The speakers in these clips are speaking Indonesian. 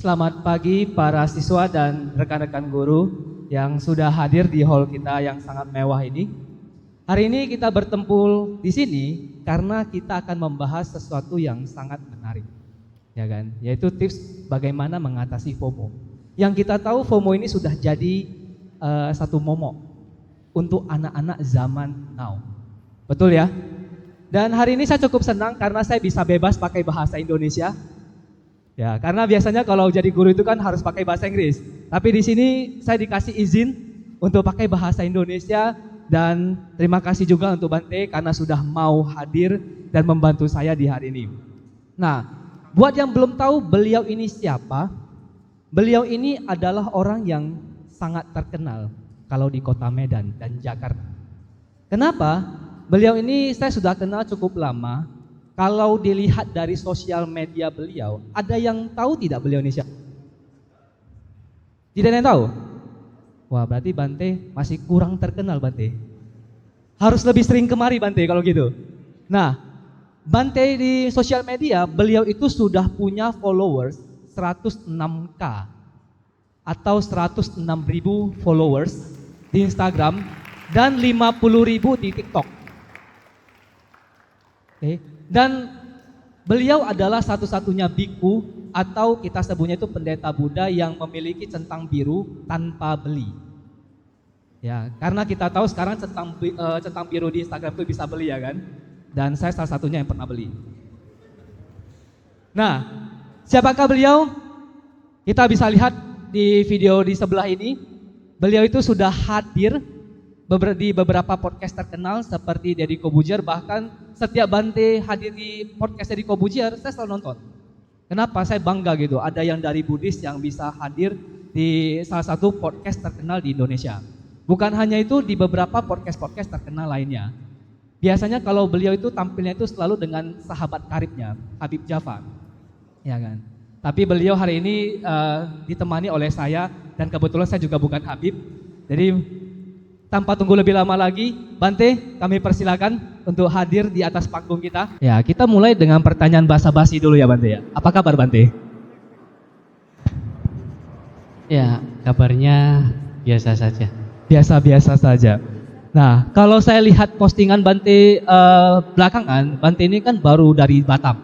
Selamat pagi para siswa dan rekan-rekan guru yang sudah hadir di hall kita yang sangat mewah ini. Hari ini kita bertempur di sini karena kita akan membahas sesuatu yang sangat menarik, ya kan? Yaitu tips bagaimana mengatasi FOMO. Yang kita tahu FOMO ini sudah jadi satu momok untuk anak-anak zaman now. Betul ya? Dan hari ini saya cukup senang karena saya bisa bebas pakai bahasa Indonesia. Ya, karena biasanya kalau jadi guru itu kan harus pakai bahasa Inggris. Tapi di sini saya dikasih izin untuk pakai bahasa Indonesia dan terima kasih juga untuk Bante karena sudah mau hadir dan membantu saya di hari ini. Nah, buat yang belum tahu beliau ini siapa? Beliau ini adalah orang yang sangat terkenal kalau di Kota Medan dan Jakarta. Kenapa? Beliau ini saya sudah kenal cukup lama. Kalau dilihat dari sosial media beliau, ada yang tahu tidak beliau ini siapa? Tidak ada yang tahu? Wah, berarti Bante masih kurang terkenal Bante. Harus lebih sering kemari Bante kalau gitu. Nah, Bante di sosial media, beliau itu sudah punya followers 106k atau 106.000 followers di Instagram dan 50.000 di TikTok. Oke. Dan beliau adalah satu-satunya biku atau kita sebutnya itu pendeta Buddha yang memiliki centang biru tanpa beli. Ya, karena kita tahu sekarang centang biru di Instagram itu bisa beli ya kan? Dan saya salah satunya yang pernah beli. Nah, siapakah beliau? Kita bisa lihat di video di sebelah ini. Beliau itu sudah hadir di beberapa podcast terkenal seperti Deddy Corbuzier, bahkan setiap Bante hadir di podcast Deddy Corbuzier, saya selalu nonton. Kenapa? Saya bangga gitu, ada yang dari Buddhis yang bisa hadir di salah satu podcast terkenal di Indonesia. Bukan hanya itu, di beberapa podcast-podcast terkenal lainnya. Biasanya kalau beliau itu tampilnya itu selalu dengan sahabat karibnya, Habib Jafar, ya kan? Tapi beliau hari ini ditemani oleh saya dan kebetulan saya juga bukan Habib, jadi tanpa tunggu lebih lama lagi, Bante, kami persilakan untuk hadir di atas panggung kita. Ya, kita mulai dengan pertanyaan basa-basi dulu ya Bante ya. Apa kabar Bante? Ya, kabarnya biasa saja. Biasa-biasa saja. Nah, kalau saya lihat postingan Bante belakangan, Bante ini kan baru dari Batam.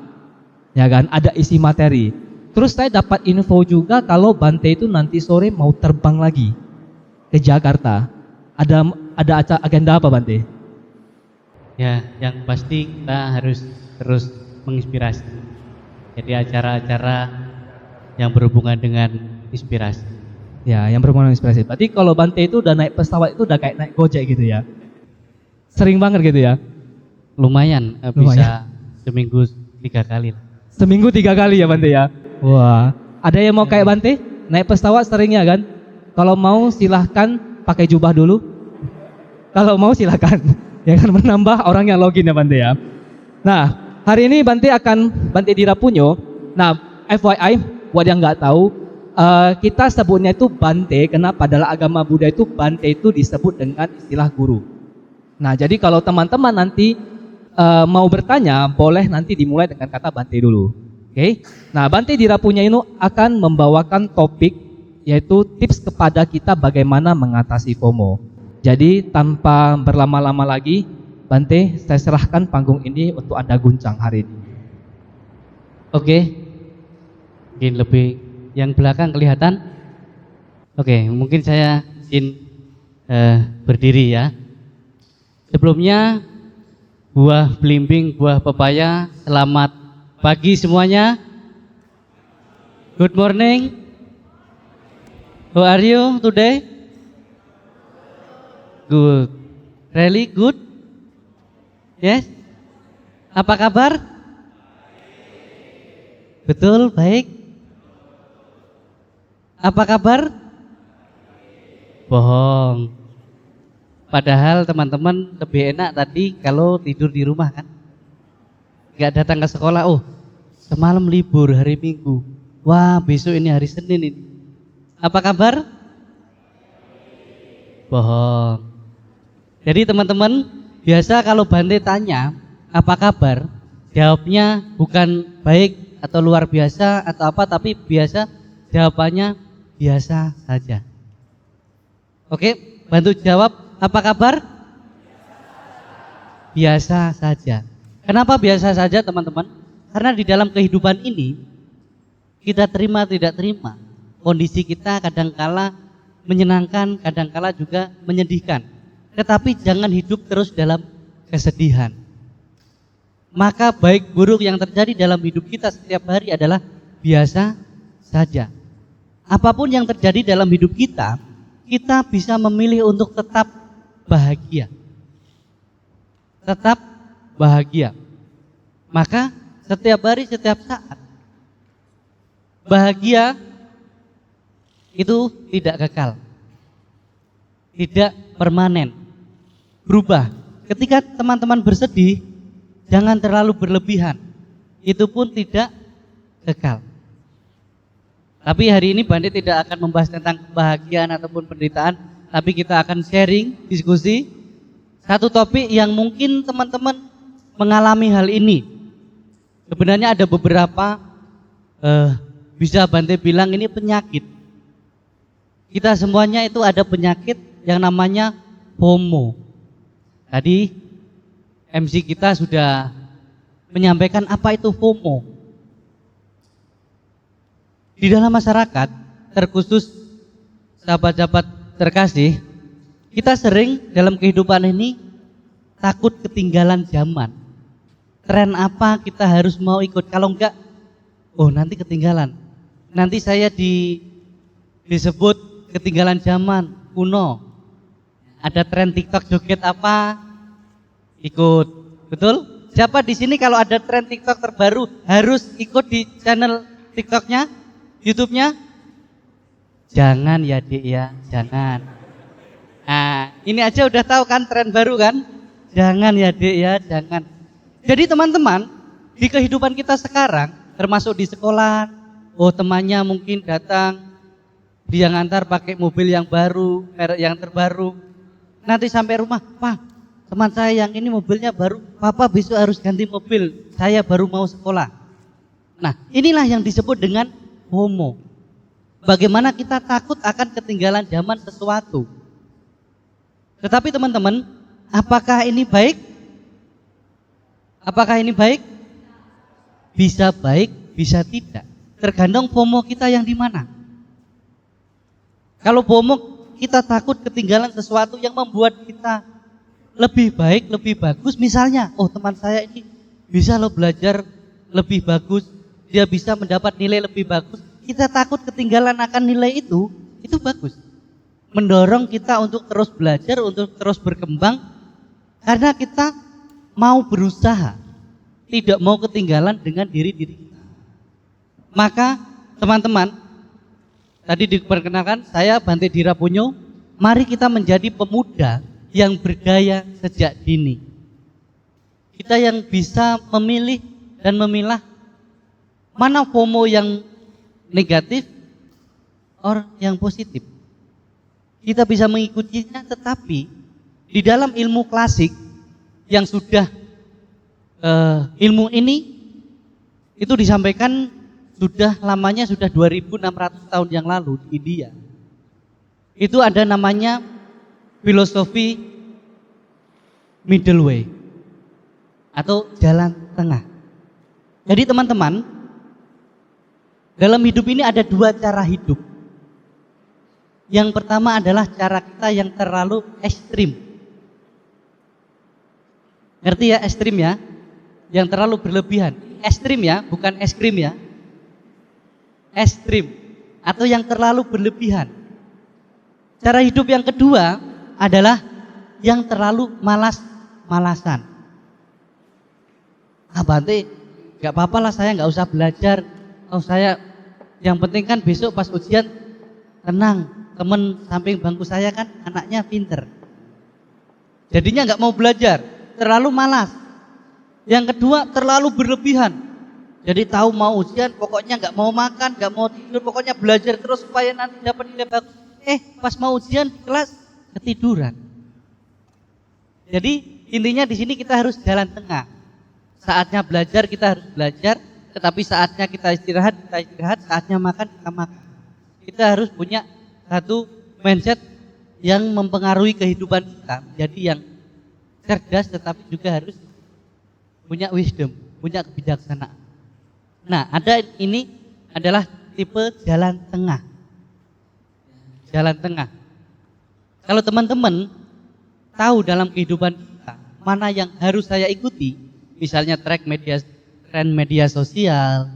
Ya kan, ada isi materi. Terus saya dapat info juga kalau Bante itu nanti sore mau terbang lagi ke Jakarta. Ada agenda apa Bante? Ya, yang pasti kita harus terus menginspirasi. Jadi acara-acara yang berhubungan dengan inspirasi. Ya, yang berhubungan dengan inspirasi. Berarti kalau Bante itu udah naik pesawat itu udah kayak naik Gojek gitu ya? Sering banget gitu ya? Lumayan, bisa seminggu 3 kali. Seminggu 3 kali ya Bante ya? Wah, ada yang mau kayak Bante? Naik pesawat seringnya kan? Kalau mau silahkan pakai jubah dulu. Kalau mau silakan, ya kan, menambah orang yang login ya Bante ya. Nah, hari ini Bante Dira Punyo. Nah, FYI, buat yang nggak tahu, kita sebutnya itu Bante karena pada agama Buddha itu Bante itu disebut dengan istilah guru. Nah, jadi kalau teman-teman nanti mau bertanya, boleh nanti dimulai dengan kata Bante dulu. Oke? Nah, Bante Dira Punyo ini akan membawakan topik yaitu tips kepada kita bagaimana mengatasi FOMO. Jadi tanpa berlama-lama lagi, Bante, saya serahkan panggung ini untuk Anda guncang hari ini. Oke. Mungkin lebih yang belakang kelihatan. Oke, mungkin saya izin berdiri ya. Sebelumnya, buah belimbing, buah pepaya, selamat pagi semuanya. Good morning. How are you today? Good. Really good? Yes? Apa kabar? Betul, baik. Apa kabar? Bohong. Padahal teman-teman lebih enak tadi kalau tidur di rumah kan? Gak datang ke sekolah, oh semalam libur hari Minggu. Wah, besok ini hari Senin ini. Apa kabar? Bohong. Jadi teman-teman, biasa kalau Bante tanya, apa kabar? Jawabnya bukan baik atau luar biasa atau apa, tapi biasa Jawabannya biasa saja. Oke, bantu jawab. Apa kabar? Biasa saja. Kenapa biasa saja teman-teman? Karena di dalam kehidupan ini kita terima tidak terima. Kondisi kita kadangkala menyenangkan, kadangkala juga menyedihkan. Tetapi jangan hidup terus dalam kesedihan. Maka baik buruk yang terjadi dalam hidup kita setiap hari adalah biasa saja. Apapun yang terjadi dalam hidup kita, kita bisa memilih untuk tetap bahagia. Tetap bahagia. Maka setiap hari, setiap saat, bahagia itu tidak kekal, tidak permanen, berubah. Ketika teman-teman bersedih, jangan terlalu berlebihan, itu pun tidak kekal. Tapi hari ini Bandit tidak akan membahas tentang kebahagiaan ataupun penderitaan, tapi kita akan sharing, diskusi satu topik yang mungkin teman-teman mengalami hal ini. Sebenarnya ada beberapa bisa Bante bilang ini penyakit. Kita semuanya itu ada penyakit yang namanya FOMO. Tadi MC kita sudah menyampaikan apa itu FOMO. Di dalam masyarakat, terkhusus sahabat-sahabat terkasih, kita sering dalam kehidupan ini takut ketinggalan zaman. Tren apa kita harus mau ikut, kalau enggak, oh nanti ketinggalan. Nanti saya disebut ketinggalan zaman kuno. Ada tren TikTok joget apa, ikut. Betul? Siapa di sini kalau ada tren TikTok terbaru harus ikut di channel TikToknya, YouTube-nya? Jangan ya Dik ya, jangan. Nah, ini aja udah tahu kan tren baru kan? Jangan ya Dik ya, jangan. Jadi teman-teman, di kehidupan kita sekarang, termasuk di sekolah, oh temannya mungkin datang, dia ngantar pakai mobil yang baru, merek yang terbaru. Nanti sampai rumah, Pak, teman saya yang ini mobilnya baru, Papa besok harus ganti mobil, saya baru mau sekolah. Nah, inilah yang disebut dengan FOMO. Bagaimana kita takut akan ketinggalan zaman sesuatu. Tetapi teman-teman, apakah ini baik? Apakah ini baik? Bisa baik, bisa tidak. Tergantung FOMO kita yang di mana. Kalau FOMO kita takut ketinggalan sesuatu yang membuat kita lebih baik, lebih bagus. Misalnya, oh teman saya ini bisa loh belajar lebih bagus, dia bisa mendapat nilai lebih bagus. Kita takut ketinggalan akan nilai itu bagus. Mendorong kita untuk terus belajar, untuk terus berkembang, karena kita mau berusaha, tidak mau ketinggalan dengan diri kita. Maka teman-teman, tadi diperkenalkan saya Bante Dira Punyo. Mari kita menjadi pemuda yang berdaya sejak dini. Kita yang bisa memilih dan memilah mana FOMO yang negatif or yang positif. Kita bisa mengikutinya, tetapi di dalam ilmu klasik yang sudah ilmu ini itu disampaikan sudah lamanya, sudah 2600 tahun yang lalu di India. Itu ada namanya filosofi middle way atau jalan tengah. Jadi teman-teman, dalam hidup ini ada dua cara hidup. Yang pertama adalah cara kita yang terlalu ekstrim. Ngerti ya ekstrim ya? Yang terlalu berlebihan. Ekstrim ya, bukan es krim ya. Ekstrim atau yang terlalu berlebihan. Cara hidup yang kedua adalah yang terlalu malas-malasan. Bante, gak apa-apa lah saya gak usah belajar. Oh saya, yang penting kan besok pas ujian tenang. Temen samping bangku saya kan anaknya pinter. Jadinya gak mau belajar, terlalu malas. Yang kedua terlalu berlebihan. Jadi tahu mau ujian pokoknya gak mau makan, gak mau tidur, pokoknya belajar terus supaya nanti dapat nilai bagus. Pas mau ujian di kelas ketiduran. Jadi intinya di sini kita harus jalan tengah. Saatnya belajar kita harus belajar, tetapi saatnya kita istirahat, saatnya makan kita makan. kita harus punya satu mindset yang mempengaruhi kehidupan kita, jadi yang cerdas tetapi juga harus punya wisdom, punya kebijaksanaan. Nah, ini adalah tipe jalan tengah. Jalan tengah. Kalau teman-teman tahu dalam kehidupan kita mana yang harus saya ikuti, misalnya tren media sosial,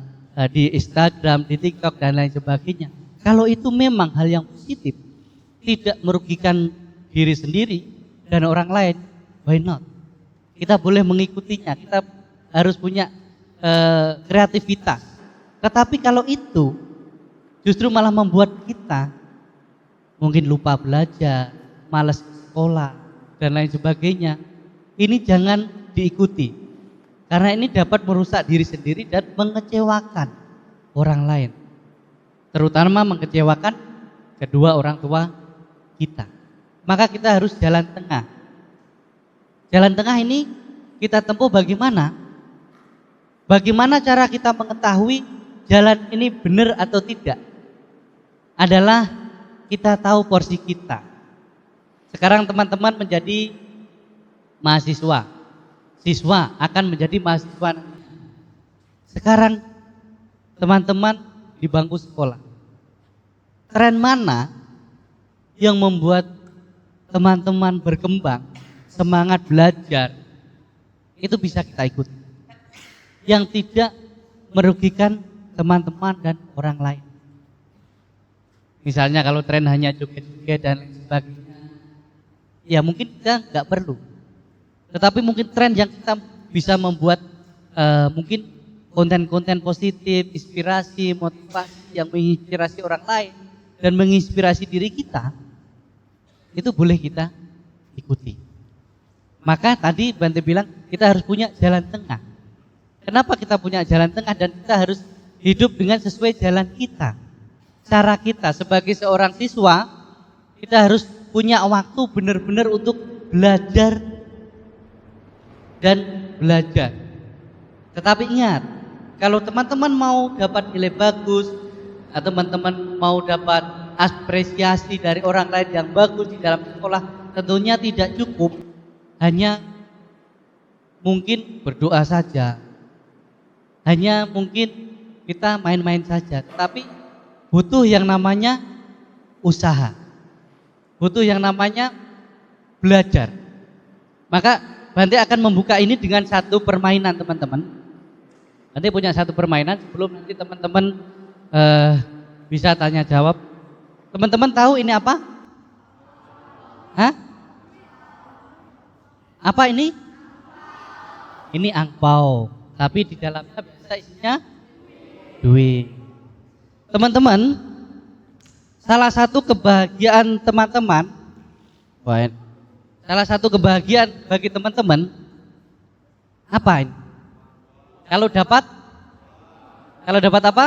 di Instagram, di TikTok dan lain sebagainya. Kalau itu memang hal yang positif, tidak merugikan diri sendiri dan orang lain, why not? Kita boleh mengikutinya, kita harus punya kreativitas. Tetapi kalau itu justru malah membuat kita mungkin lupa belajar, malas sekolah dan lain sebagainya, ini jangan diikuti. Karena ini dapat merusak diri sendiri dan mengecewakan orang lain. Terutama mengecewakan kedua orang tua kita. Maka kita harus jalan tengah. Jalan tengah ini kita tempuh bagaimana? Bagaimana cara kita mengetahui jalan ini benar atau tidak? Adalah kita tahu porsi kita. Sekarang teman-teman menjadi mahasiswa. Siswa akan menjadi mahasiswa. Sekarang teman-teman di bangku sekolah, tren mana yang membuat teman-teman berkembang, semangat belajar, itu bisa kita ikuti, yang tidak merugikan teman-teman dan orang lain. Misalnya kalau tren hanya joget-joget dan lain sebagainya, ya mungkin kita nggak perlu. Tetapi mungkin tren yang kita bisa membuat mungkin konten-konten positif, inspirasi, motivasi yang menginspirasi orang lain dan menginspirasi diri kita, itu boleh kita ikuti. Maka tadi Bante bilang kita harus punya jalan tengah. Kenapa kita punya jalan tengah dan kita harus hidup dengan sesuai jalan kita? Cara kita sebagai seorang siswa, kita harus punya waktu benar-benar untuk belajar dan belajar. Tetapi ingat, kalau teman-teman mau dapat nilai bagus, atau teman-teman mau dapat apresiasi dari orang lain yang bagus di dalam sekolah, tentunya tidak cukup hanya mungkin berdoa saja, hanya mungkin kita main-main saja. Tetapi butuh yang namanya usaha, butuh yang namanya belajar. Maka Bante akan membuka ini dengan satu permainan, teman-teman. Nanti punya satu permainan sebelum nanti teman-teman bisa tanya jawab. Teman-teman tahu ini apa? Hah? Apa ini? Ini angpau, tapi di dalamnya biasa isinya duit. Teman-teman, salah satu kebahagiaan teman-teman, salah satu kebahagiaan bagi teman-teman apa ini? Kalau dapat apa?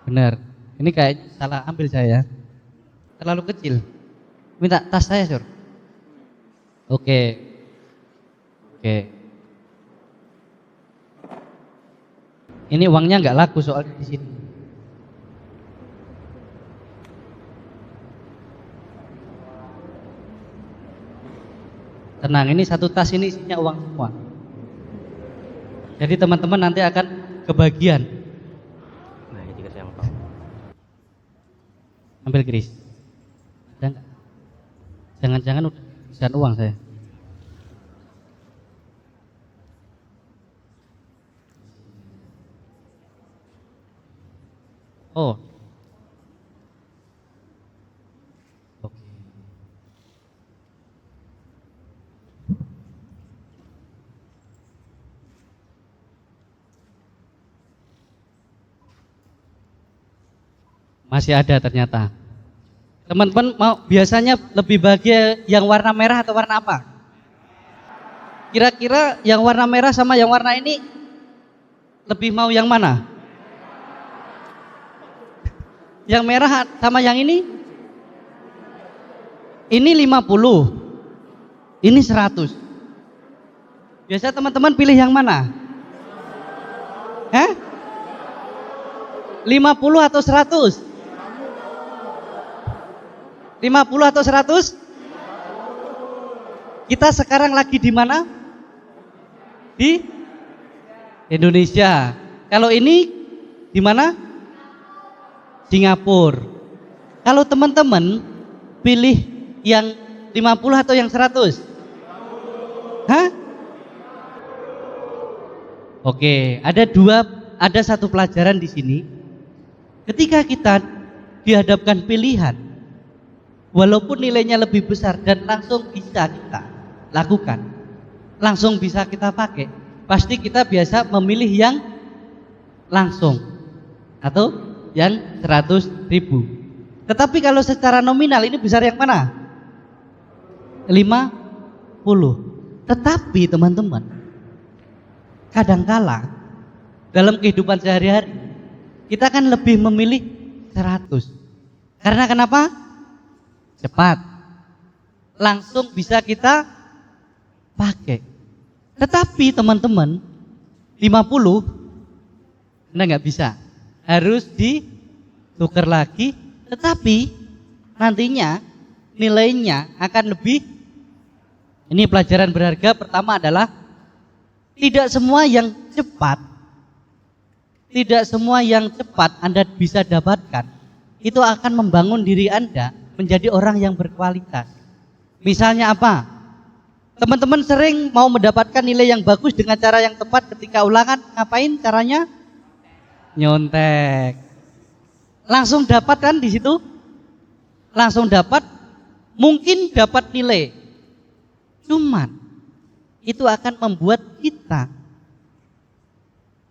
Benar. Ini kayaknya salah ambil saya. Terlalu kecil. Minta tas saya, Sur. Oke. Ini uangnya nggak laku soalnya di sini. Tenang, ini satu tas ini isinya uang semua. Jadi teman-teman nanti akan kebagian. Nah, ini dikasih angpau. Ambil Kris. Ada enggak? Jangan-jangan udah kehabisan uang saya. Oh. Oke. Masih ada ternyata. Teman-teman mau biasanya lebih bahagia yang warna merah atau warna apa? Kira-kira yang warna merah sama yang warna ini lebih mau yang mana? Yang merah sama yang ini? Ini 50. Ini 100. Biasa teman-teman pilih yang mana? 50 atau 100? 50 atau 100? Kita sekarang lagi di mana? Di Indonesia. Kalau ini di mana? Singapura. Kalau teman-teman pilih yang 50 atau yang 100? Hah? Oke, ada satu pelajaran di sini. Ketika kita dihadapkan pilihan, walaupun nilainya lebih besar dan langsung bisa kita lakukan, langsung bisa kita pakai, pasti kita biasa memilih yang langsung atau yang 100.000. Tetapi kalau secara nominal ini besar yang mana? 50. Tetapi teman-teman, kadangkala dalam kehidupan sehari-hari kita kan lebih memilih 100. Karena kenapa? Cepat, langsung bisa kita pakai. Tetapi teman-teman, 50 nggak bisa, harus ditukar lagi. Tetapi nantinya nilainya akan lebih. Ini pelajaran berharga pertama adalah tidak semua yang cepat Anda bisa dapatkan itu akan membangun diri Anda menjadi orang yang berkualitas. Misalnya apa? Teman-teman sering mau mendapatkan nilai yang bagus dengan cara yang tepat ketika ulangan, ngapain caranya? Nyontek. Langsung dapat kan di situ? Langsung dapat, mungkin dapat nilai. Cuman itu akan membuat kita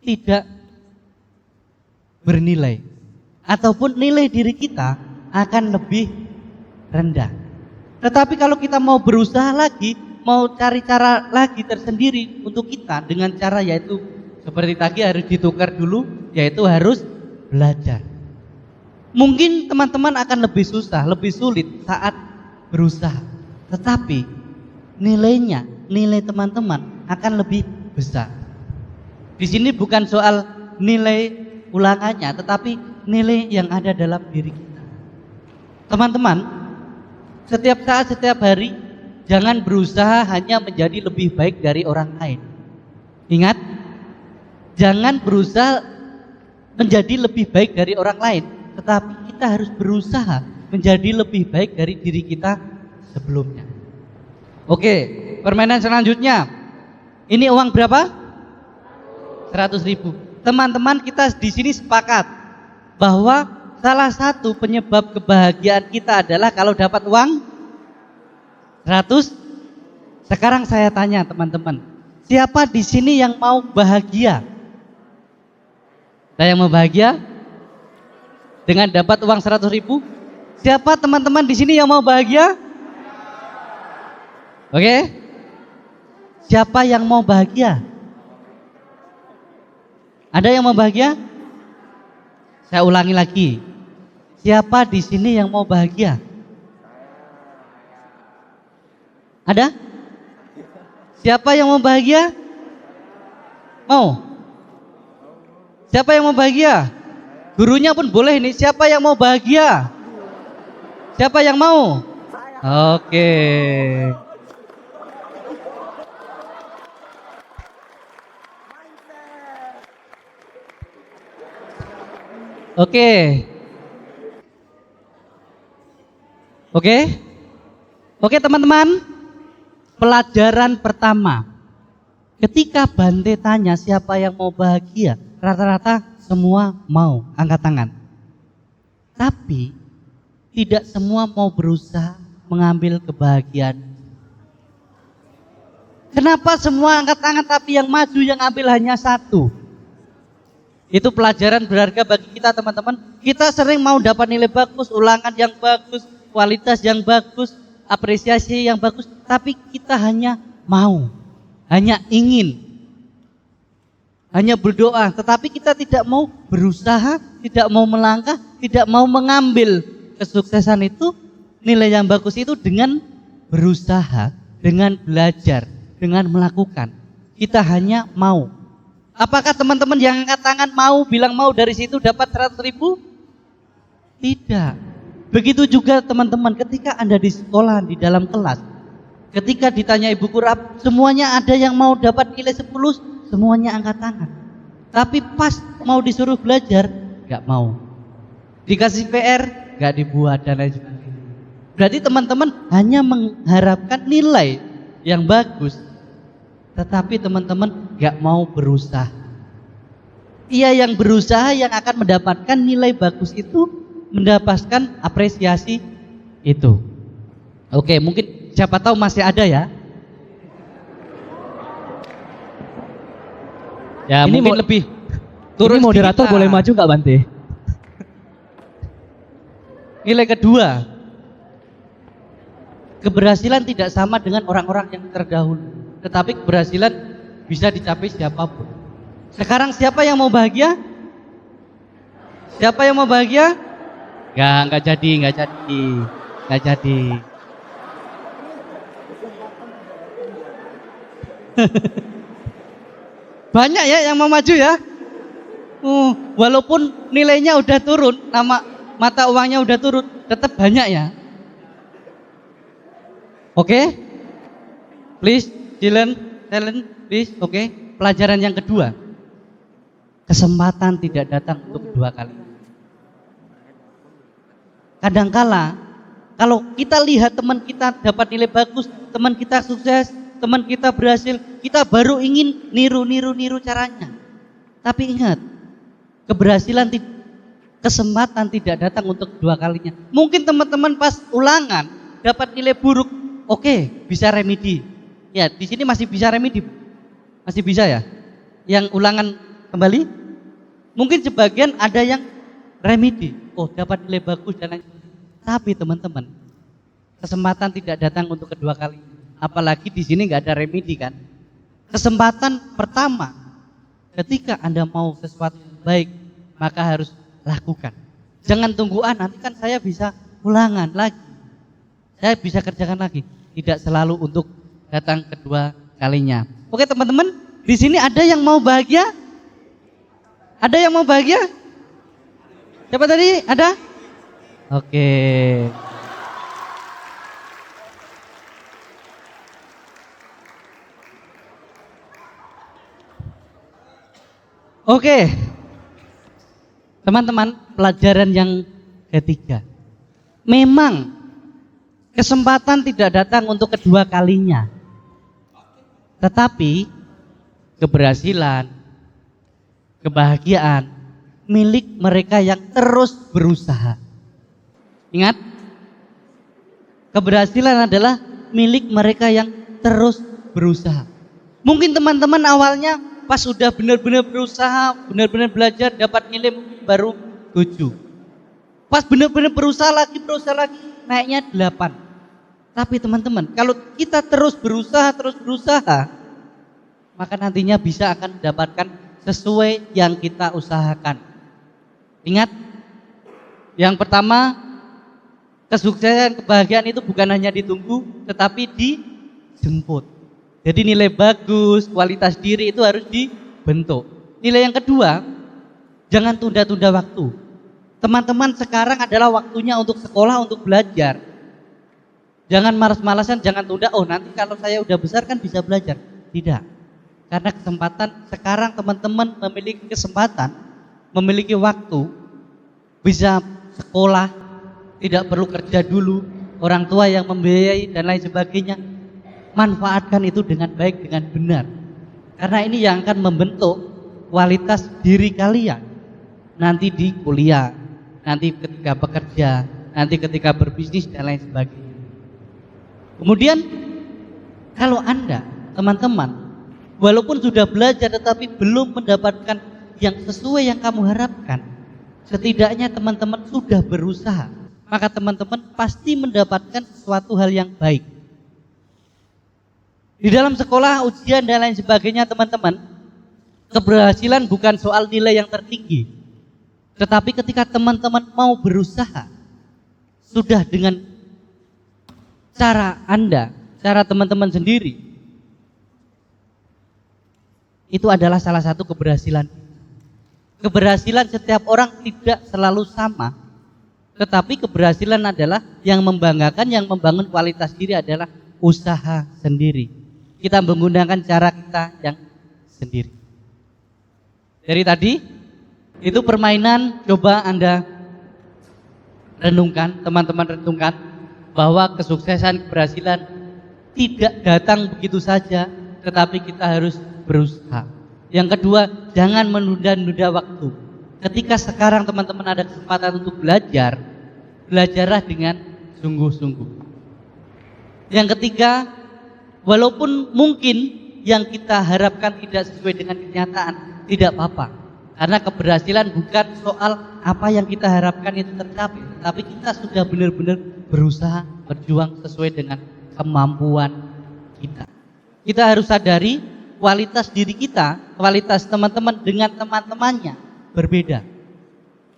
tidak bernilai, ataupun nilai diri kita akan lebih rendah. Tetapi kalau kita mau berusaha lagi, mau cari cara lagi tersendiri untuk kita dengan cara yaitu seperti tadi harus ditukar dulu, yaitu harus belajar. Mungkin teman-teman akan lebih susah, lebih sulit saat berusaha, tetapi nilai teman-teman akan lebih besar. Di sini bukan soal nilai ulangannya, tetapi nilai yang ada dalam diri kita. Teman-teman, setiap saat, setiap hari, jangan berusaha hanya menjadi lebih baik dari orang lain. Ingat, jangan berusaha menjadi lebih baik dari orang lain, tetapi kita harus berusaha menjadi lebih baik dari diri kita sebelumnya. Oke, permainan selanjutnya. Ini uang berapa? 100.000. Teman-teman, kita di sini sepakat bahwa salah satu penyebab kebahagiaan kita adalah kalau dapat uang 100. Sekarang saya tanya teman-teman, siapa di sini yang mau bahagia? Saya mau bahagia dengan dapat uang 100.000? Siapa teman-teman di sini yang mau bahagia? Oke? Siapa yang mau bahagia? Ada yang mau bahagia? Saya ulangi lagi. Siapa di sini yang mau bahagia? Ada? Siapa yang mau bahagia? Mau? Siapa yang mau bahagia? Gurunya pun boleh nih. Siapa yang mau bahagia? Siapa yang mau? Oke. Oke. Oke teman-teman. Pelajaran pertama. Ketika Bante tanya siapa yang mau bahagia, rata-rata semua mau, angkat tangan. Tapi tidak semua mau berusaha mengambil kebahagiaan. Kenapa semua angkat tangan tapi yang maju yang ambil hanya satu? Itu pelajaran berharga bagi kita teman-teman. Kita sering mau dapat nilai bagus, ulangan yang bagus, kualitas yang bagus, apresiasi yang bagus, tapi kita hanya mau, hanya ingin, hanya berdoa, tetapi kita tidak mau berusaha, tidak mau melangkah, tidak mau mengambil kesuksesan itu, nilai yang bagus itu dengan berusaha, dengan belajar, dengan melakukan. Kita hanya mau. Apakah teman-teman yang angkat tangan mau bilang mau dari situ dapat 100.000? Tidak. Begitu juga teman-teman ketika Anda di sekolah, di dalam kelas, ketika ditanya ibu guru, semuanya ada yang mau dapat nilai 10, semuanya angkat tangan. Tapi pas mau disuruh belajar, nggak mau. Dikasih PR, nggak dibuat dan lain sebagainya. Berarti teman-teman hanya mengharapkan nilai yang bagus, tetapi teman-teman nggak mau berusaha. Ia yang berusaha yang akan mendapatkan nilai bagus itu, mendapatkan apresiasi itu. Oke, mungkin siapa tahu masih ada ya. Ya Ini mungkin lebih Ini moderator sedikit lah. boleh maju nggak Bante? Nilai kedua, keberhasilan tidak sama dengan orang-orang yang terdahulu, tetapi keberhasilan bisa dicapai siapapun. Sekarang siapa yang mau bahagia? Siapa yang mau bahagia? Nggak jadi. Banyak ya yang mau maju ya. Walaupun nilainya udah turun, nama mata uangnya udah turun, tetap banyak ya. Oke? Please, Dylan, please, oke. Pelajaran yang kedua. Kesempatan tidak datang untuk kedua kali. Kadangkala kalau kita lihat teman kita dapat nilai bagus, teman kita sukses, teman kita berhasil, kita baru ingin niru caranya. Tapi ingat, kesempatan tidak datang untuk kedua kalinya. Mungkin teman-teman pas ulangan dapat nilai buruk, oke, bisa remedi. Ya, di sini masih bisa remedi. Masih bisa ya? Yang ulangan kembali? Mungkin sebagian ada yang remedi. Oh, dapat nilai bagus dan lain. Tapi teman-teman, kesempatan tidak datang untuk kedua kali. Apalagi di sini nggak ada remedi kan? Kesempatan pertama, ketika Anda mau sesuatu yang baik, maka harus lakukan. Jangan tunggu, nanti kan saya bisa ulangan lagi, saya bisa kerjakan lagi. Tidak selalu untuk datang kedua kalinya. Oke teman-teman, di sini ada yang mau bahagia? Ada yang mau bahagia? Siapa tadi? Ada? Oke. Oke. Teman-teman, pelajaran yang ketiga. Memang kesempatan tidak datang untuk kedua kalinya. Tetapi keberhasilan, kebahagiaan milik mereka yang terus berusaha. Ingat, keberhasilan adalah milik mereka yang terus berusaha. Mungkin teman-teman awalnya pas sudah benar-benar berusaha, benar-benar belajar, dapat nilai baru 7. Pas benar-benar berusaha lagi, naiknya 8. Tapi teman-teman, kalau kita terus berusaha, maka nantinya bisa akan mendapatkan sesuai yang kita usahakan. Ingat, yang pertama, kesuksesan, kebahagiaan itu bukan hanya ditunggu, tetapi dijemput. Jadi nilai bagus, kualitas diri itu harus dibentuk. Nilai yang kedua, jangan tunda-tunda waktu. Teman-teman, sekarang adalah waktunya untuk sekolah, untuk belajar. Jangan malas-malasan, jangan tunda, nanti kalau saya udah besar kan bisa belajar. Tidak. Karena kesempatan, sekarang teman-teman memiliki kesempatan, memiliki waktu, bisa sekolah, tidak perlu kerja dulu, orang tua yang membiayai dan lain sebagainya. Manfaatkan itu dengan baik, dengan benar. Karena ini yang akan membentuk kualitas diri kalian. Nanti di kuliah, nanti ketika bekerja, nanti ketika berbisnis dan lain sebagainya. Kemudian kalau Anda, teman-teman, walaupun sudah belajar tetapi belum mendapatkan yang sesuai yang kamu harapkan, setidaknya teman-teman sudah berusaha, maka teman-teman pasti mendapatkan sesuatu hal yang baik. Di dalam sekolah, ujian dan lain sebagainya teman-teman, keberhasilan bukan soal nilai yang tertinggi, tetapi ketika teman-teman mau berusaha, sudah dengan cara Anda, cara teman-teman sendiri, itu adalah salah satu keberhasilan. Keberhasilan setiap orang tidak selalu sama, Tetapi keberhasilan adalah yang membanggakan, yang membangun kualitas diri adalah usaha sendiri. Kita menggunakan cara kita yang sendiri. Dari tadi itu permainan, coba Anda renungkan, teman-teman renungkan bahwa kesuksesan, keberhasilan tidak datang begitu saja, tetapi kita harus berusaha. Yang kedua, jangan menunda-nunda waktu. Ketika sekarang teman-teman ada kesempatan untuk belajar, belajarlah dengan sungguh-sungguh. Yang ketiga, walaupun mungkin yang kita harapkan tidak sesuai dengan kenyataan, tidak apa-apa. Karena keberhasilan bukan soal apa yang kita harapkan itu tercapai, tapi kita sudah benar-benar berusaha, berjuang sesuai dengan kemampuan kita. Kita harus sadari kualitas diri kita, kualitas teman-teman dengan teman-temannya berbeda.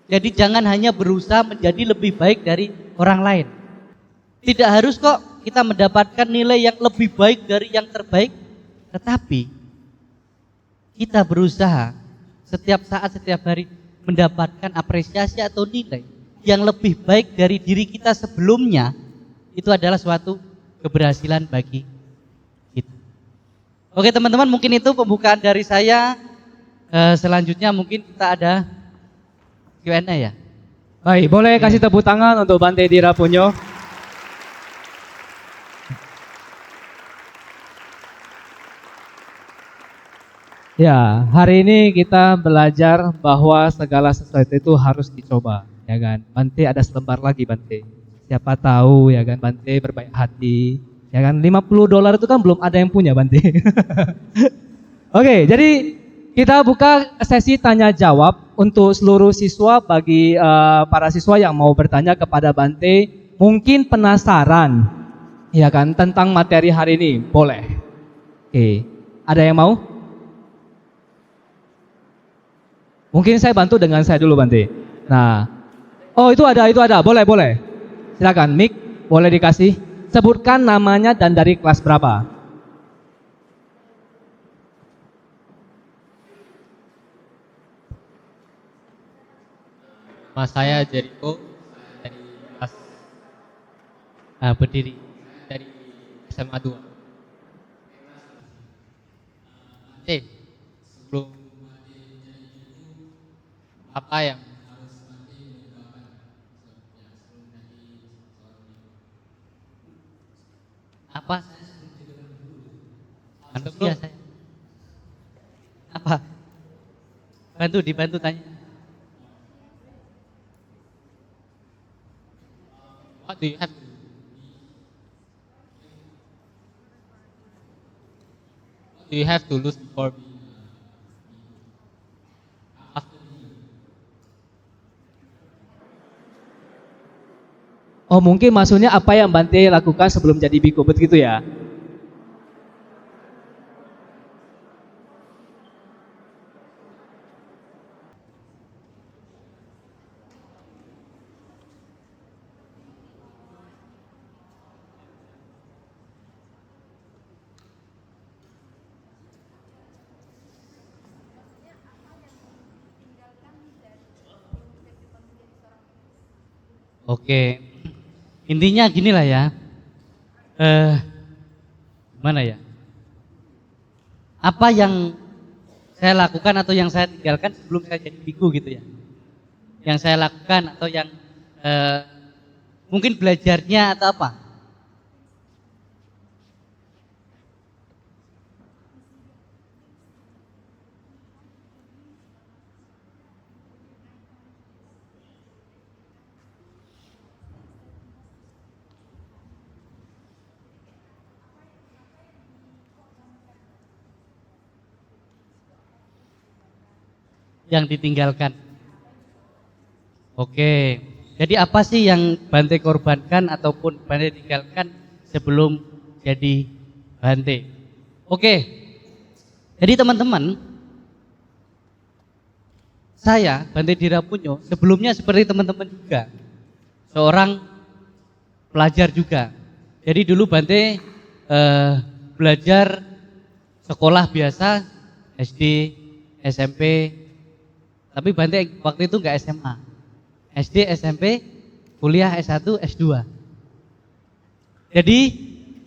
Jadi jangan hanya berusaha menjadi lebih baik dari orang lain. Tidak harus kok kita mendapatkan nilai yang lebih baik dari yang terbaik, tetapi kita berusaha setiap saat, setiap hari mendapatkan apresiasi atau nilai yang lebih baik dari diri kita sebelumnya. Itu adalah suatu keberhasilan bagi kita. Oke teman-teman, mungkin itu pembukaan dari saya. Selanjutnya mungkin kita ada Q&A ya. Baik, boleh kasih tepuk tangan untuk Bante Dirapunyo. Ya, hari ini kita belajar bahwa segala sesuatu itu harus dicoba, ya kan? Bante ada selembar lagi Bante. Siapa tahu ya kan Bante berbaik hati, ya kan? $50 itu kan belum ada yang punya Bante. Oke, jadi kita buka sesi tanya jawab untuk seluruh siswa. Bagi para siswa yang mau bertanya kepada Bante, mungkin penasaran ya kan tentang materi hari ini, boleh. Oke, ada yang mau? Mungkin saya bantu dengan saya dulu Bante. Nah, oh itu ada, boleh. Silakan, mic boleh dikasih. Sebutkan namanya dan dari kelas berapa. Mas saya Jericho dari kelas Berdiri. dari SMA 2. Sebelum apa yang Apa? sebelum Saya. Apa? Dibantu tanya. what do you have to lose before after Oh mungkin maksudnya apa yang Bante lakukan sebelum jadi biku, begitu ya? Oke, intinya gini lah ya. Gimana ya? Apa yang saya lakukan atau yang saya tinggalkan sebelum saya jadi biku gitu ya? Yang saya lakukan atau yang mungkin belajarnya atau apa? Yang ditinggalkan. Oke, jadi apa sih yang Bante korbankan ataupun Bante tinggalkan sebelum jadi Bante? Oke, jadi teman-teman, saya Bante Dirapunyo sebelumnya seperti teman-teman juga, seorang pelajar juga. Jadi dulu Bante belajar sekolah biasa, SD, SMP. Tapi Bante waktu itu enggak SMA. SD, SMP kuliah S1, S2. Jadi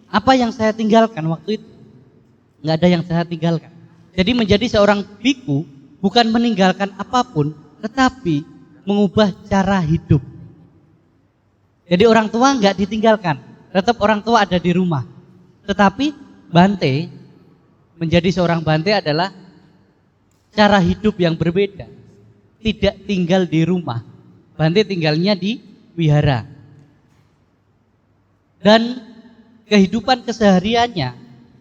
apa yang saya tinggalkan waktu itu? Nggak ada yang saya tinggalkan. Jadi menjadi seorang biku bukan meninggalkan apapun, tetapi mengubah cara hidup. Jadi orang tua nggak ditinggalkan, tetap orang tua ada di rumah. Tetapi Bante, menjadi seorang Bante adalah cara hidup yang berbeda. Tidak tinggal di rumah, Bante tinggalnya di wihara. Dan kehidupan kesehariannya,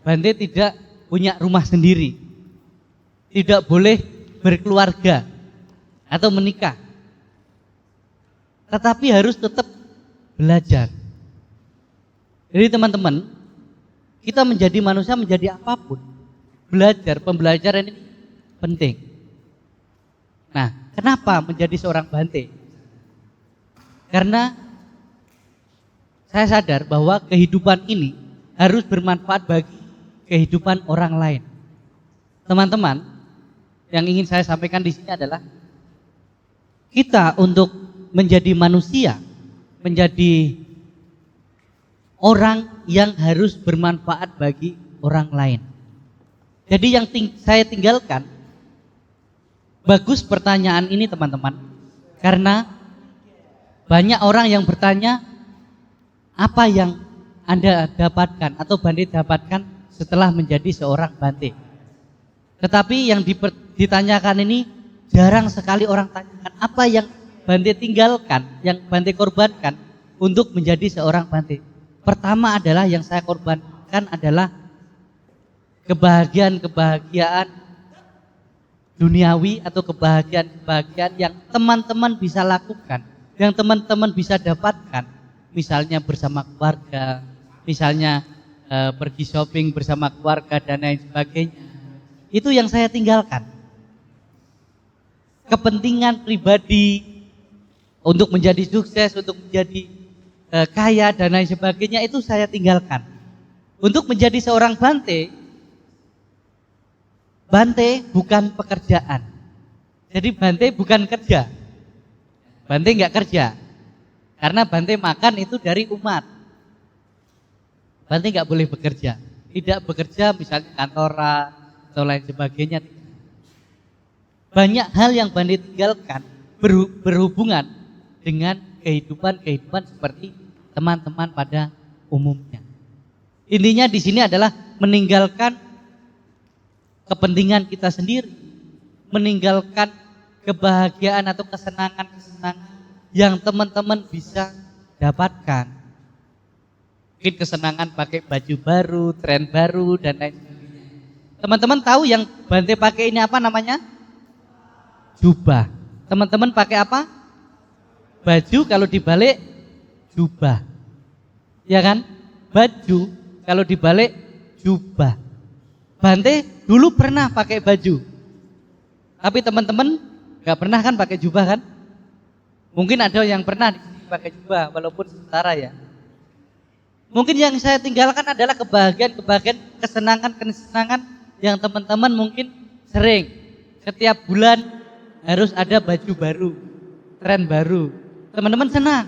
Bante tidak punya rumah sendiri, tidak boleh berkeluarga atau menikah, tetapi harus tetap belajar. Jadi teman-teman, kita menjadi manusia, menjadi apapun, belajar, pembelajaran ini penting. Nah, kenapa menjadi seorang Bante? Karena saya sadar bahwa kehidupan ini harus bermanfaat bagi kehidupan orang lain. Teman-teman, yang ingin saya sampaikan di sini adalah kita untuk menjadi manusia, menjadi orang yang harus bermanfaat bagi orang lain. Jadi yang saya tinggalkan, bagus pertanyaan ini teman-teman, karena banyak orang yang bertanya, apa yang Anda dapatkan atau Bante dapatkan setelah menjadi seorang Bante? Tetapi yang ditanyakan ini jarang sekali orang tanyakan, apa yang Bante tinggalkan, yang Bante korbankan untuk menjadi seorang Bante. Pertama adalah yang saya korbankan adalah kebahagiaan duniawi atau kebahagiaan yang teman-teman bisa lakukan, yang teman-teman bisa dapatkan. Misalnya bersama keluarga, misalnya pergi shopping bersama keluarga dan lain sebagainya. Itu yang saya tinggalkan. Kepentingan pribadi untuk menjadi sukses, untuk menjadi kaya dan lain sebagainya itu saya tinggalkan. Untuk menjadi seorang Bante, Bante bukan pekerjaan. Jadi Bante bukan kerja. Bante nggak kerja. Karena Bante makan itu dari umat. Bante nggak boleh bekerja. Tidak bekerja misalnya kantoran atau lain sebagainya. Banyak hal yang Bante tinggalkan berhubungan dengan kehidupan seperti teman-teman pada umumnya. Intinya di sini adalah meninggalkan kepentingan kita sendiri, meninggalkan kebahagiaan atau kesenangan-kesenangan yang teman-teman bisa dapatkan. Mungkin kesenangan pakai baju baru, tren baru dan lain sebagainya. Teman-teman tahu yang Bante pakai ini apa namanya? Jubah. Teman-teman pakai apa? Baju kalau dibalik jubah. Ya kan? Baju kalau dibalik jubah. Bante dulu pernah pakai baju. Tapi teman-teman gak pernah kan pakai jubah kan? Mungkin ada yang pernah di sini pakai jubah walaupun sementara ya. Mungkin yang saya tinggalkan adalah kebahagiaan, kesenangan yang teman-teman mungkin sering setiap bulan harus ada baju baru, tren baru. Teman-teman senang.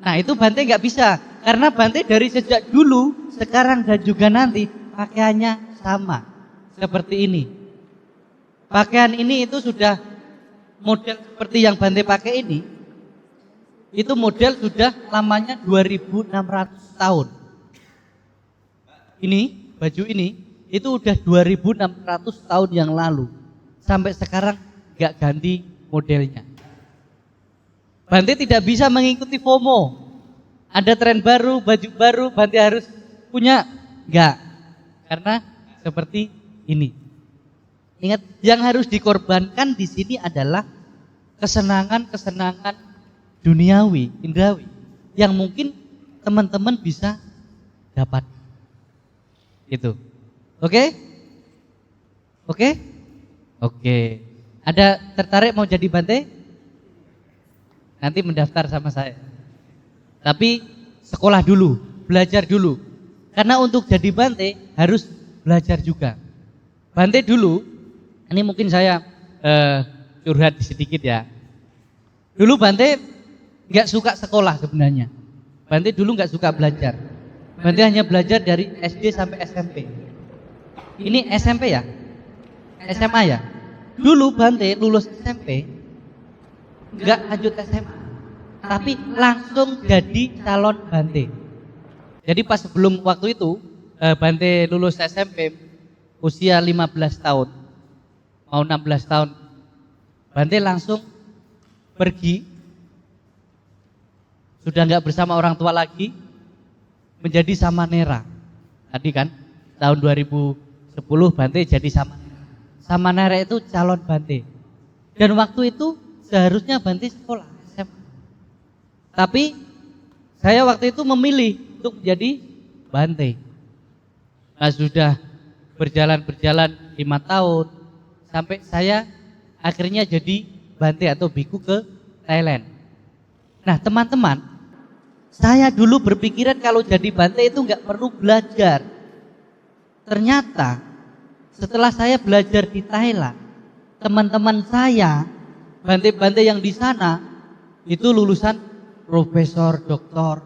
Nah itu Bante nggak bisa, karena Bante dari sejak dulu, sekarang dan juga nanti pakaiannya sama seperti ini. Pakaian ini itu sudah model seperti yang Bante pakai ini. Itu model sudah lamanya 2600 tahun. Ini, baju ini, itu udah 2600 tahun yang lalu. Sampai sekarang gak ganti modelnya. Bante tidak bisa mengikuti FOMO. Ada tren baru, baju baru, Bante harus punya. Enggak. Karena seperti ini. Ingat, yang harus dikorbankan di sini adalah kesenangan duniawi, indrawi, yang mungkin teman-teman bisa dapat. Itu. Oke? Oke? Oke. Ada tertarik mau jadi Bante? Nanti mendaftar sama saya. Tapi sekolah dulu, belajar dulu. Karena untuk jadi Bante harus belajar juga. Bante dulu, ini mungkin saya curhat sedikit ya. Dulu Bante nggak suka sekolah sebenarnya. Bante dulu nggak suka belajar. Bante hanya belajar dari SD sampai SMP. Ini SMP ya? SMA ya? Dulu Bante lulus SMP, nggak lanjut SMA, tapi langsung jadi calon Bante. Jadi pas sebelum waktu itu Bante lulus SMP usia 15 tahun, mau 16 tahun, Bante langsung pergi, sudah nggak bersama orang tua lagi, menjadi samanera. Tadi kan tahun 2010 Bante jadi samanera. Samanera itu calon Bante. Dan waktu itu seharusnya Bante sekolah SMA. Tapi saya waktu itu memilih untuk menjadi Bante. Nah, sudah berjalan 5 tahun sampai saya akhirnya jadi Bante atau biku ke Thailand. Nah, teman-teman, saya dulu berpikiran kalau jadi Bante itu nggak perlu belajar. Ternyata setelah saya belajar di Thailand, teman-teman saya, Bante-Bante yang di sana itu lulusan profesor, doktor.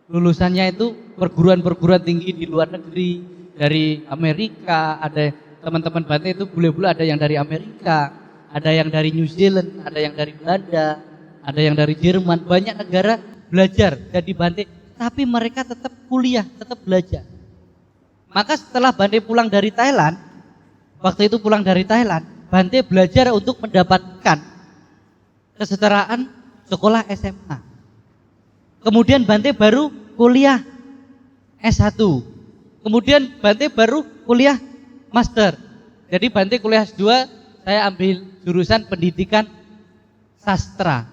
Lulusannya itu perguruan-perguruan tinggi di luar negeri, dari Amerika, ada teman-teman Bante itu bule-bule ada yang dari Amerika, ada yang dari New Zealand, ada yang dari Belanda, ada yang dari Jerman, banyak negara belajar jadi Bante, tapi mereka tetap kuliah, tetap belajar. Maka setelah Bante pulang dari Thailand, waktu itu pulang dari Thailand, Bante belajar untuk mendapatkan kesetaraan sekolah SMA. Kemudian Bante baru kuliah S1. Kemudian Bante baru kuliah master. Jadi Bante kuliah S2, saya ambil jurusan pendidikan sastra.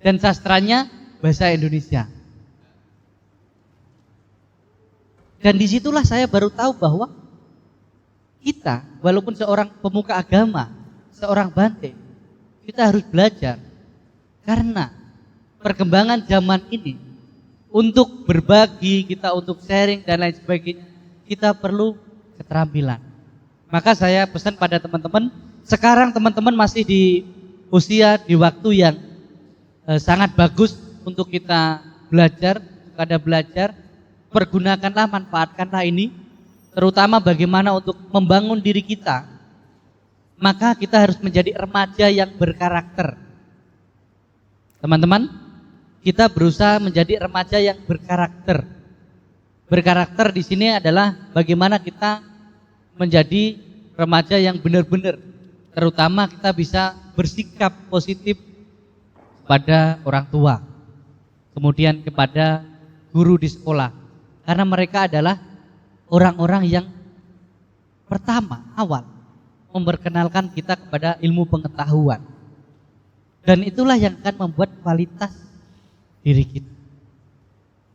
Dan sastranya bahasa Indonesia. Dan disitulah saya baru tahu bahwa kita, walaupun seorang pemuka agama, seorang Bante, kita harus belajar. Karena perkembangan zaman ini, untuk berbagi, kita untuk sharing dan lain sebagainya, kita perlu keterampilan. Maka saya pesan pada teman-teman, sekarang teman-teman masih di usia, di waktu yang sangat bagus untuk kita belajar, pada belajar, pergunakanlah, manfaatkanlah ini, terutama bagaimana untuk membangun diri kita. Maka kita harus menjadi remaja yang berkarakter. Teman-teman, kita berusaha menjadi remaja yang berkarakter. Berkarakter di sini adalah bagaimana kita menjadi remaja yang benar-benar, terutama kita bisa bersikap positif kepada orang tua, kemudian kepada guru di sekolah, karena mereka adalah orang-orang yang pertama awal memperkenalkan kita kepada ilmu pengetahuan, dan itulah yang akan membuat kualitas diri kita.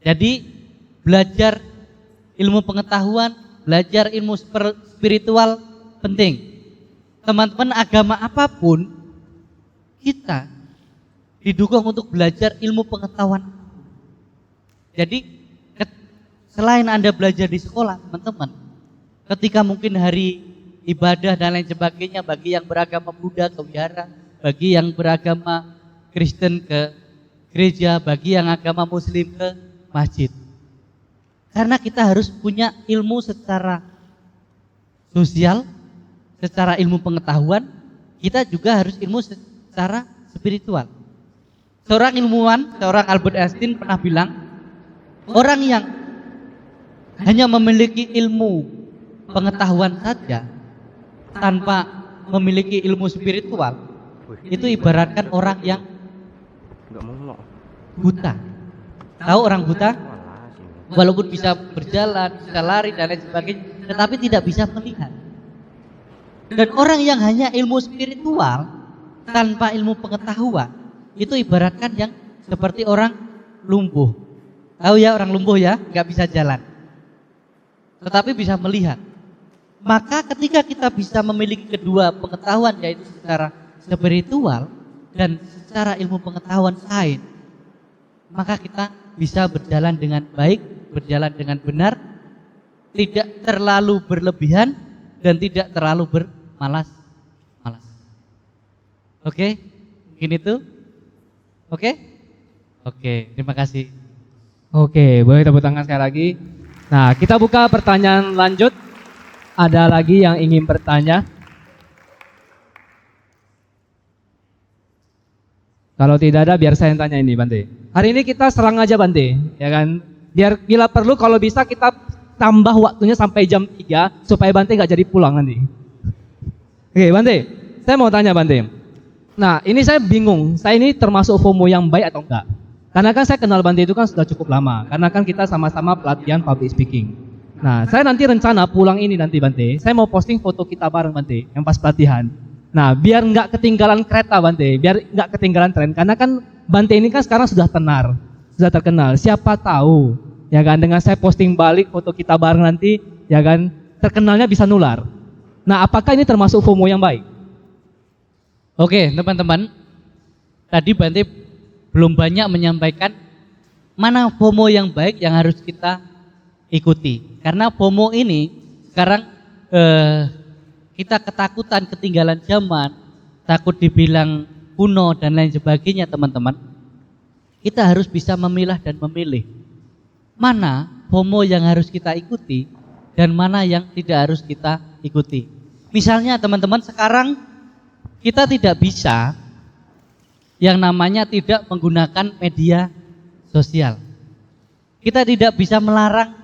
Jadi belajar ilmu pengetahuan, belajar ilmu spiritual penting. Teman-teman, agama apapun kita didukung untuk belajar ilmu pengetahuan. Jadi selain Anda belajar di sekolah, teman-teman, ketika mungkin hari ibadah dan lain sebagainya, bagi yang beragama Buddha ke wihara, bagi yang beragama Kristen ke gereja, bagi yang agama Muslim ke masjid. Karena kita harus punya ilmu secara sosial, secara ilmu pengetahuan, kita juga harus ilmu secara spiritual. Seorang ilmuwan, seorang Albert Einstein pernah bilang, orang yang hanya memiliki ilmu pengetahuan saja tanpa memiliki ilmu spiritual, itu ibaratkan orang yang buta. Tahu orang buta? Walaupun bisa berjalan, bisa lari dan lain sebagainya, tetapi tidak bisa melihat. Dan orang yang hanya ilmu spiritual tanpa ilmu pengetahuan, itu ibaratkan yang seperti orang lumpuh. Tahu ya orang lumpuh ya, nggak bisa jalan, tetapi bisa melihat. Maka ketika kita bisa memiliki kedua pengetahuan, yaitu secara spiritual dan secara ilmu pengetahuan sains, maka kita bisa berjalan dengan baik, berjalan dengan benar, tidak terlalu berlebihan dan tidak terlalu bermalas-malas. Oke, mungkin itu. Oke? Oke, terima kasih. Oke, boleh tepuk tangan sekali lagi. Nah, kita buka pertanyaan lanjut. Ada lagi yang ingin bertanya? Kalau tidak ada, biar saya yang tanya ini, Bante. Hari ini kita serang aja, Bante, ya kan? Biar bila perlu, kalau bisa kita tambah waktunya sampai jam 3 supaya Bante nggak jadi pulang nanti. Oke, Bante, saya mau tanya Bante. Nah, ini saya bingung. Saya ini termasuk FOMO yang baik atau enggak? Karena kan saya kenal Bante itu kan sudah cukup lama. Karena kan kita sama-sama pelatihan public speaking. Nah, saya nanti rencana pulang ini nanti Bante, saya mau posting foto kita bareng Bante, yang pas pelatihan. Nah, biar nggak ketinggalan kereta Bante, biar nggak ketinggalan tren. Karena kan Bante ini kan sekarang sudah tenar, sudah terkenal. Siapa tahu, ya kan, dengan saya posting balik foto kita bareng nanti, ya kan, terkenalnya bisa nular. Nah, apakah ini termasuk FOMO yang baik? Oke, teman-teman. Tadi Bante belum banyak menyampaikan mana FOMO yang baik yang harus kita ikuti. Karena FOMO ini sekarang kita ketakutan ketinggalan zaman, takut dibilang kuno dan lain sebagainya, teman-teman. Kita harus bisa memilah dan memilih mana FOMO yang harus kita ikuti dan mana yang tidak harus kita ikuti. Misalnya teman-teman, sekarang kita tidak bisa yang namanya tidak menggunakan media sosial. Kita tidak bisa melarang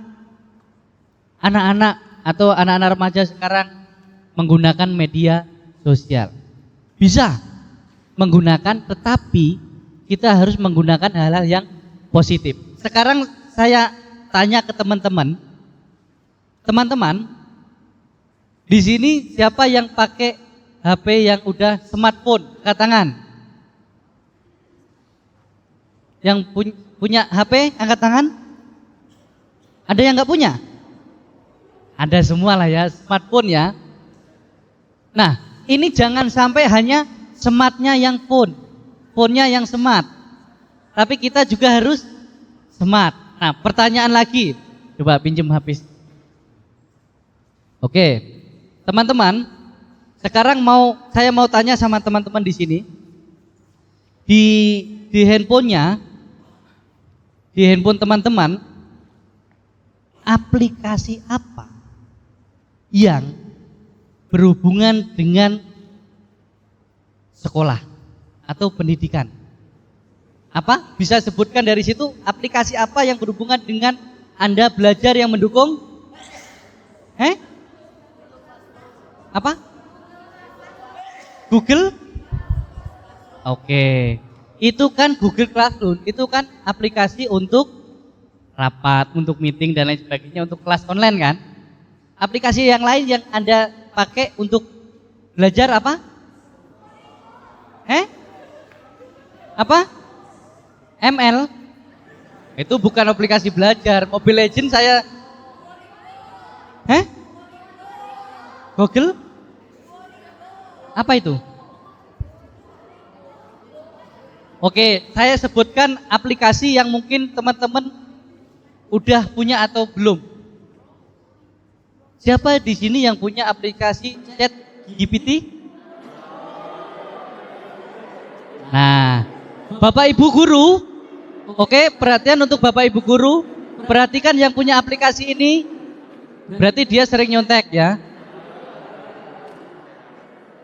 anak-anak atau anak-anak remaja sekarang menggunakan media sosial. Bisa menggunakan, tetapi kita harus menggunakan hal-hal yang positif. Sekarang saya tanya ke teman-teman, di sini siapa yang pakai HP yang udah smartphone? Angkat tangan. Yang punya HP, angkat tangan. Ada yang nggak punya? Ada semua lah ya, smartphone ya. Nah, ini jangan sampai hanya smartnya yang phone-nya yang smart. Tapi kita juga harus smart. Nah, pertanyaan lagi, coba pinjam HP. Oke, teman-teman, sekarang saya mau tanya sama teman-teman di sini. Di handphonenya, di handphone teman-teman, aplikasi apa yang berhubungan dengan sekolah atau pendidikan? Apa? Bisa sebutkan dari situ aplikasi apa yang berhubungan dengan Anda belajar yang mendukung? Apa? Google? Oke. Itu kan Google Classroom, itu kan aplikasi untuk rapat, untuk meeting dan lain sebagainya, untuk kelas online kan? Aplikasi yang lain yang Anda pakai untuk belajar apa? Apa? ML? Itu bukan aplikasi belajar. Mobile Legends saya Google? Apa itu? Oke, saya sebutkan aplikasi yang mungkin teman-teman udah punya atau belum. Siapa di sini yang punya aplikasi Chat GPT? Nah, Bapak Ibu guru, oke, perhatian untuk Bapak Ibu guru, perhatikan yang punya aplikasi ini, berarti dia sering nyontek ya.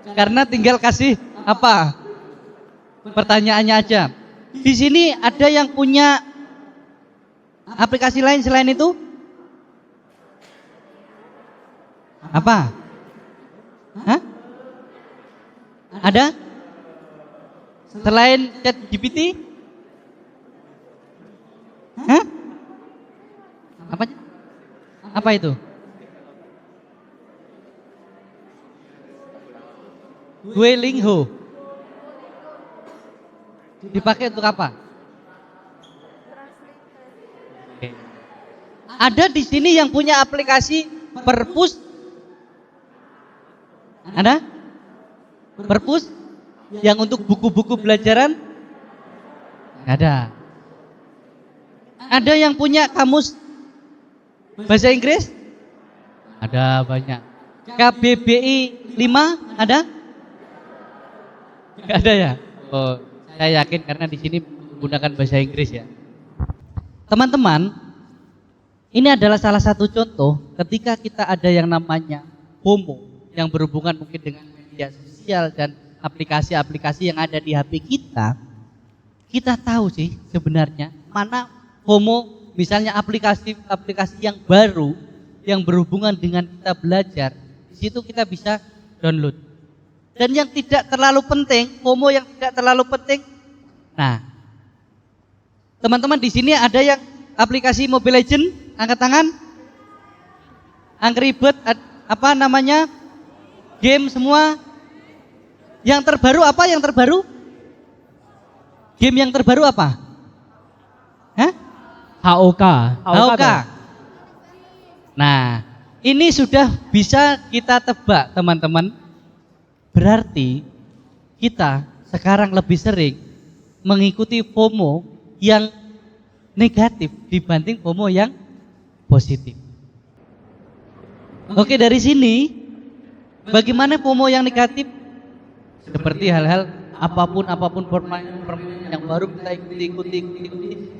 Karena tinggal kasih apa? Pertanyaannya aja. Di sini ada yang punya aplikasi lain selain itu? Apa? Ada? Selain Chat GPT? Apa itu? Duolingo. Dipakai untuk apa? Oke. Ada di sini yang punya aplikasi Perpus? Ada? Perpus? Yang untuk buku-buku pelajaran? Ada. Ada yang punya kamus bahasa Inggris? Ada banyak. KBBI 5 ada? Enggak ada ya? Oh, Saya yakin karena di sini menggunakan bahasa Inggris ya. Teman-teman, ini adalah salah satu contoh ketika kita ada yang namanya FOMO yang berhubungan mungkin dengan media sosial dan aplikasi-aplikasi yang ada di HP kita. Kita tahu sih sebenarnya mana FOMO, misalnya aplikasi-aplikasi yang baru yang berhubungan dengan kita belajar. Di situ kita bisa download. Dan yang tidak terlalu penting, FOMO yang tidak terlalu penting. Nah, teman-teman di sini ada yang aplikasi Mobile Legends, angkat tangan. Angry Bird, apa namanya? Game semua. Yang terbaru apa? Yang terbaru? Game yang terbaru apa? Hah? HOK. HOK. Nah, ini sudah bisa kita tebak, teman-teman. Berarti kita sekarang lebih sering mengikuti FOMO yang negatif dibanding FOMO yang positif. Oke, dari sini bagaimana FOMO yang negatif? Seperti hal-hal apapun permainan yang baru kita ikuti.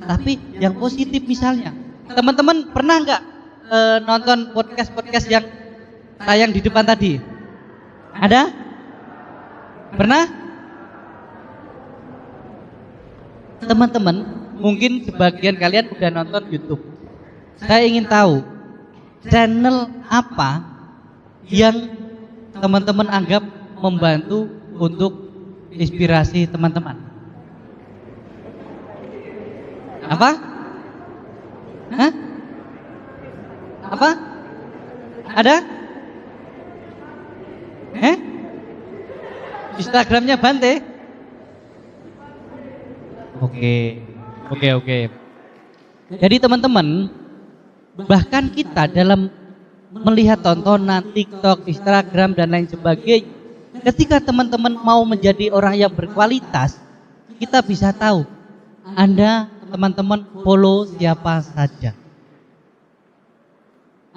Tapi yang positif misalnya, teman-teman pernah nggak nonton podcast yang tayang di depan tadi? Ada? Pernah? Teman-teman, mungkin sebagian kalian udah nonton YouTube. Saya ingin tahu channel apa yang teman-teman anggap membantu untuk inspirasi teman-teman. Apa? Hah? Apa? Ada? Instagramnya Bante? Oke. Jadi teman-teman, bahkan kita dalam melihat tontonan TikTok, Instagram dan lain sebagainya, ketika teman-teman mau menjadi orang yang berkualitas, kita bisa tahu Anda teman-teman follow siapa saja.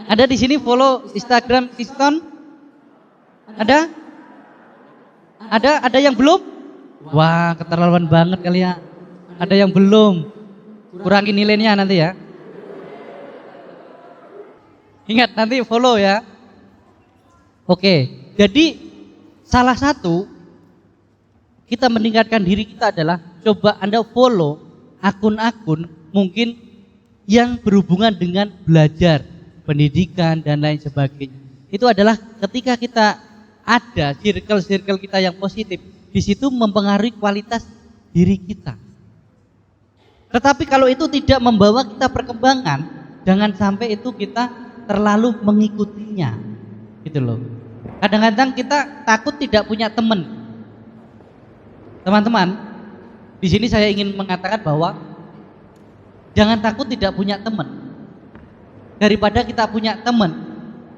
Ada di sini follow Instagram Kriston? Ada? Ada yang belum? Wah, keterlaluan banget kali ya. Ada yang belum? Kurangi nilainya nanti ya. Ingat nanti follow ya. Oke, jadi salah satu kita meningkatkan diri kita adalah coba Anda follow akun-akun mungkin yang berhubungan dengan belajar, pendidikan dan lain sebagainya. Itu adalah ketika kita ada circle kita yang positif, di situ mempengaruhi kualitas diri kita. Tetapi kalau itu tidak membawa kita perkembangan, jangan sampai itu kita terlalu mengikutinya. Gitu loh. Kadang-kadang kita takut tidak punya teman. Teman-teman, di sini saya ingin mengatakan bahwa jangan takut tidak punya teman. Daripada kita punya teman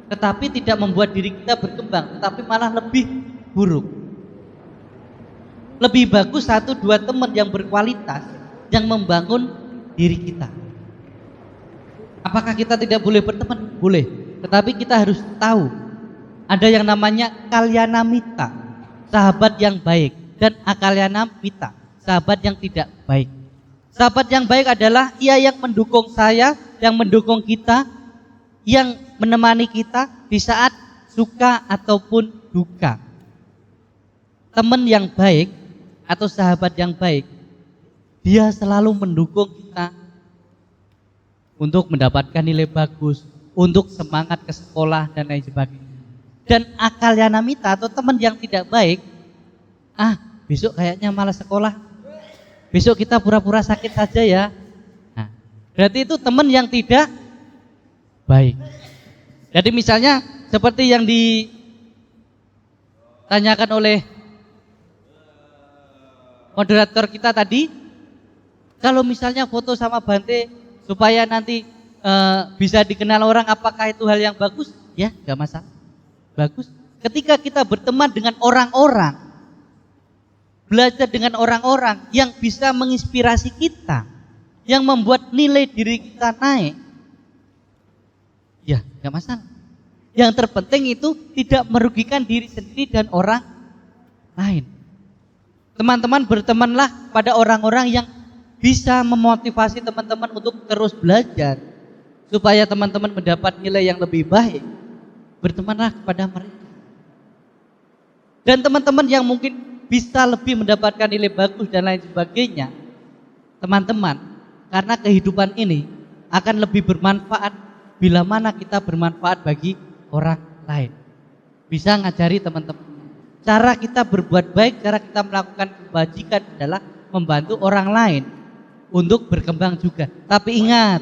tetapi tidak membuat diri kita berkembang, tetapi malah lebih buruk. Lebih bagus 1-2 teman yang berkualitas yang membangun diri kita. Apakah kita tidak boleh berteman? Boleh. Tetapi kita harus tahu ada yang namanya kalyanamita, sahabat yang baik, dan akalyanamita, sahabat yang tidak baik. Sahabat yang baik adalah ia yang mendukung saya, yang mendukung kita, yang menemani kita di saat suka ataupun duka. Teman yang baik atau sahabat yang baik, dia selalu mendukung kita untuk mendapatkan nilai bagus, untuk semangat ke sekolah dan lain sebagainya. Dan akalyanamita atau teman yang tidak baik, besok kayaknya malas sekolah, besok kita pura-pura sakit saja ya. Nah, berarti itu teman yang tidak baik. Jadi misalnya seperti yang ditanyakan oleh moderator kita tadi, kalau misalnya foto sama Bante supaya nanti bisa dikenal orang, apakah itu hal yang bagus? Ya, enggak masalah. Bagus. Ketika kita berteman dengan orang-orang, belajar dengan orang-orang yang bisa menginspirasi kita, yang membuat nilai diri kita naik, ya enggak masalah. Yang terpenting itu tidak merugikan diri sendiri dan orang lain. Teman-teman bertemanlah pada orang-orang yang bisa memotivasi teman-teman untuk terus belajar supaya teman-teman mendapat nilai yang lebih baik. Bertemanlah kepada mereka. Dan teman-teman yang mungkin bisa lebih mendapatkan nilai bagus dan lain sebagainya, teman-teman, karena kehidupan ini akan lebih bermanfaat bila mana kita bermanfaat bagi orang lain. Bisa ngajari teman-teman. Cara kita berbuat baik, cara kita melakukan kebajikan adalah membantu orang lain untuk berkembang juga. Tapi ingat,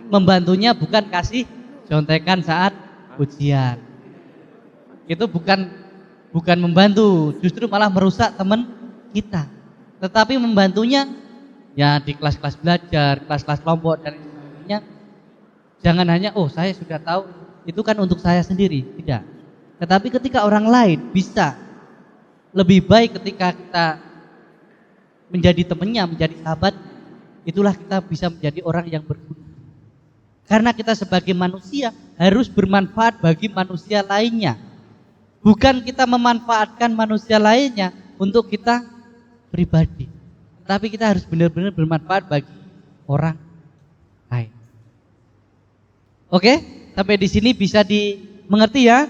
membantunya bukan kasih contekan saat ujian. Itu bukan membantu, justru malah merusak teman kita. Tetapi membantunya ya di kelas-kelas belajar, kelas-kelas kelompok dan sebagainya. Jangan hanya saya sudah tahu, itu kan untuk saya sendiri, tidak. Tetapi ketika orang lain bisa lebih baik ketika kita menjadi temannya, menjadi sahabat, itulah kita bisa menjadi orang yang berguna. Karena kita sebagai manusia harus bermanfaat bagi manusia lainnya. Bukan kita memanfaatkan manusia lainnya untuk kita pribadi. Tapi kita harus benar-benar bermanfaat bagi orang lain. Oke, sampai di sini bisa dimengerti ya.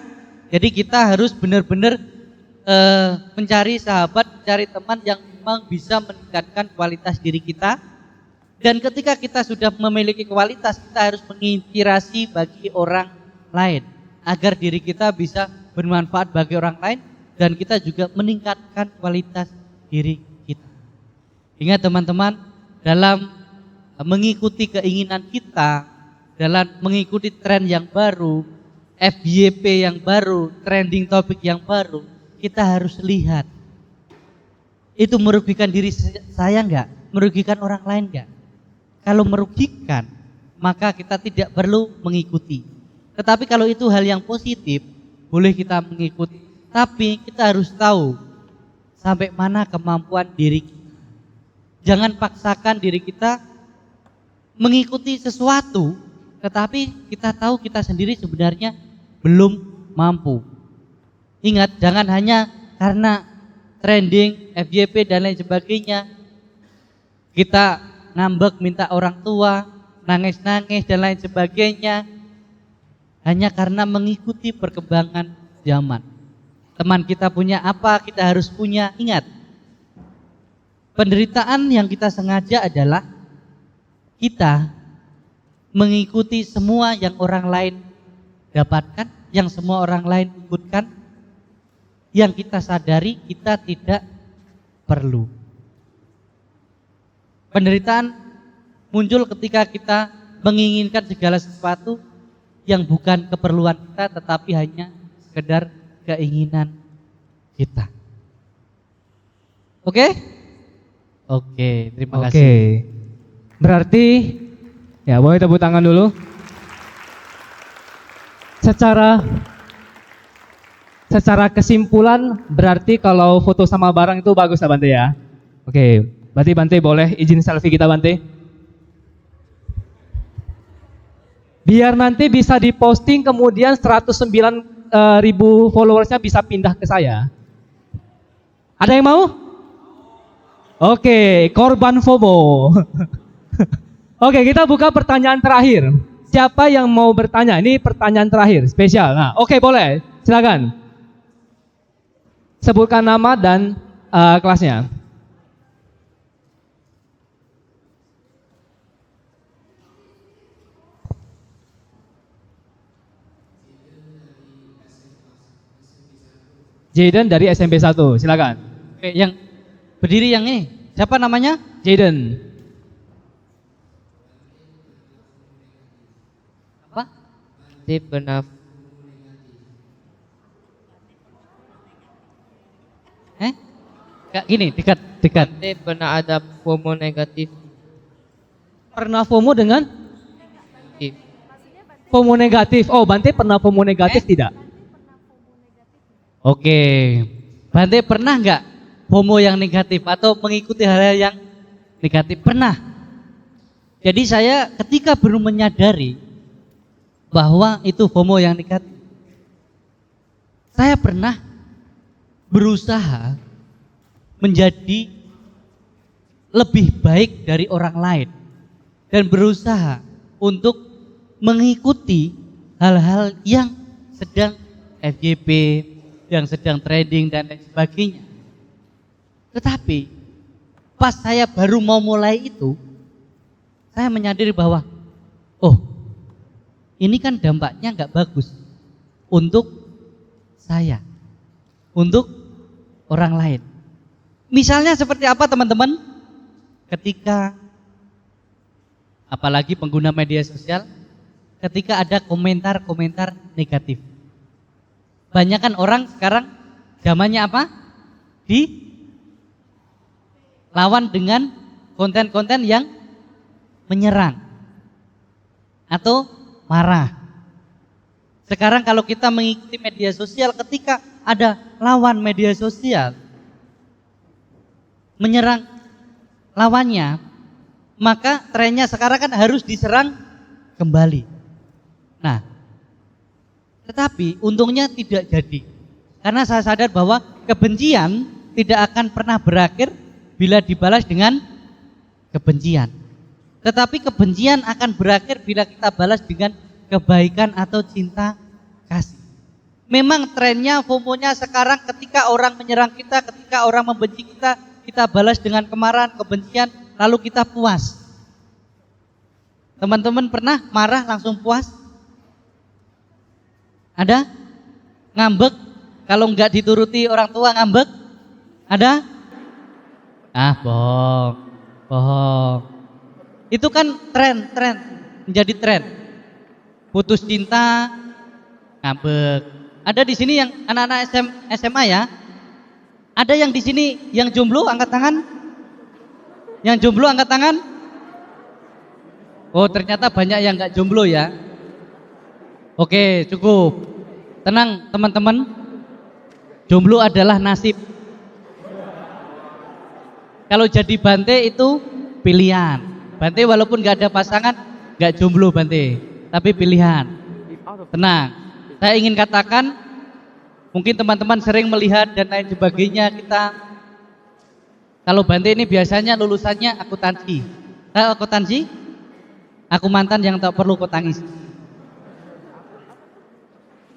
Jadi kita harus benar-benar mencari sahabat, mencari teman yang memang bisa meningkatkan kualitas diri kita. Dan ketika kita sudah memiliki kualitas, kita harus menginspirasi bagi orang lain agar diri kita bisa bermanfaat bagi orang lain dan kita juga meningkatkan kualitas diri kita. Ingat teman-teman, dalam mengikuti keinginan kita, dalam mengikuti tren yang baru, FYP yang baru, trending topik yang baru, kita harus lihat itu merugikan diri saya enggak? Merugikan orang lain enggak? Kalau merugikan, maka kita tidak perlu mengikuti. Tetapi kalau itu hal yang positif, boleh kita mengikuti. Tapi kita harus tahu sampai mana kemampuan diri kita. Jangan paksakan diri kita mengikuti sesuatu, tetapi kita tahu kita sendiri sebenarnya belum mampu. Ingat, jangan hanya karena trending, FYP dan lain sebagainya kita ngambek minta orang tua, nangis-nangis dan lain sebagainya hanya karena mengikuti perkembangan zaman. Teman kita punya apa, kita harus punya. Ingat, penderitaan yang kita sengaja adalah kita mengikuti semua yang orang lain dapatkan, yang semua orang lain ikutkan, yang kita sadari kita tidak perlu. Penderitaan muncul ketika kita menginginkan segala sesuatu yang bukan keperluan kita tetapi hanya sekedar keinginan kita. Oke? Oke, terima kasih. Oke. Berarti ya boleh tepuk tangan dulu. Secara kesimpulan berarti kalau foto sama barang itu bagus ya Bante ya. Oke. Berarti Bante boleh izin selfie kita Bante. Biar nanti bisa diposting kemudian 109.000 followersnya bisa pindah ke saya. Ada yang mau? Oke, korban FOMO. Oke, kita buka pertanyaan terakhir. Siapa yang mau bertanya? Ini pertanyaan terakhir, spesial. Nah, oke boleh, silakan. Sebutkan nama dan kelasnya. Jaden dari SMP 1, silakan. Oke, yang berdiri yang ini, siapa namanya? Jaden. Apa? Bante pernah Kak, gini, dekat. Bante pernah ada FOMO negatif. Pernah FOMO dengan? Negatif. FOMO negatif. Oh, Bante pernah FOMO negatif tidak? Oke, Bante pernah nggak FOMO yang negatif atau mengikuti hal-hal yang negatif? Pernah. Jadi saya ketika baru menyadari bahwa itu FOMO yang negatif, saya pernah berusaha menjadi lebih baik dari orang lain dan berusaha untuk mengikuti hal-hal yang sedang FYP, yang sedang trending dan lain sebagainya. Tetapi pas saya baru mau mulai itu, saya menyadari bahwa oh, ini kan dampaknya nggak bagus untuk saya, untuk orang lain. Misalnya seperti apa teman-teman? Ketika apalagi pengguna media sosial, ketika ada komentar-komentar negatif. Banyak kan orang sekarang zamannya apa? Dilawan dengan konten-konten yang menyerang atau marah. Sekarang kalau kita mengikuti media sosial, ketika ada lawan media sosial menyerang lawannya, maka trennya sekarang kan harus diserang kembali. Nah, tetapi untungnya tidak jadi. Karena saya sadar bahwa kebencian tidak akan pernah berakhir bila dibalas dengan kebencian. Tetapi kebencian akan berakhir bila kita balas dengan kebaikan atau cinta kasih. Memang trennya, FOMO-nya sekarang ketika orang menyerang kita, ketika orang membenci kita, kita balas dengan kemarahan, kebencian, lalu kita puas. Teman-teman pernah marah langsung puas? Ada? Ngambek? Kalau enggak dituruti orang tua ngambek? Ada? Ah, bohong. Itu kan tren, menjadi tren. Putus cinta, ngambek. Ada di sini yang anak-anak SMA ya? Ada yang di sini yang jomblo angkat tangan? Yang jomblo angkat tangan? Oh, ternyata banyak yang enggak jomblo ya. Oke, cukup. Tenang teman-teman. Jomblo adalah nasib. Kalau jadi Bante itu pilihan. Bante walaupun gak ada pasangan, gak jomblo Bante, tapi pilihan. Tenang. Saya ingin katakan, mungkin teman-teman sering melihat dan lain sebagainya kita. Kalau Bante ini biasanya lulusannya akuntansi. Akuntansi? Aku mantan yang tak perlu kau tangis.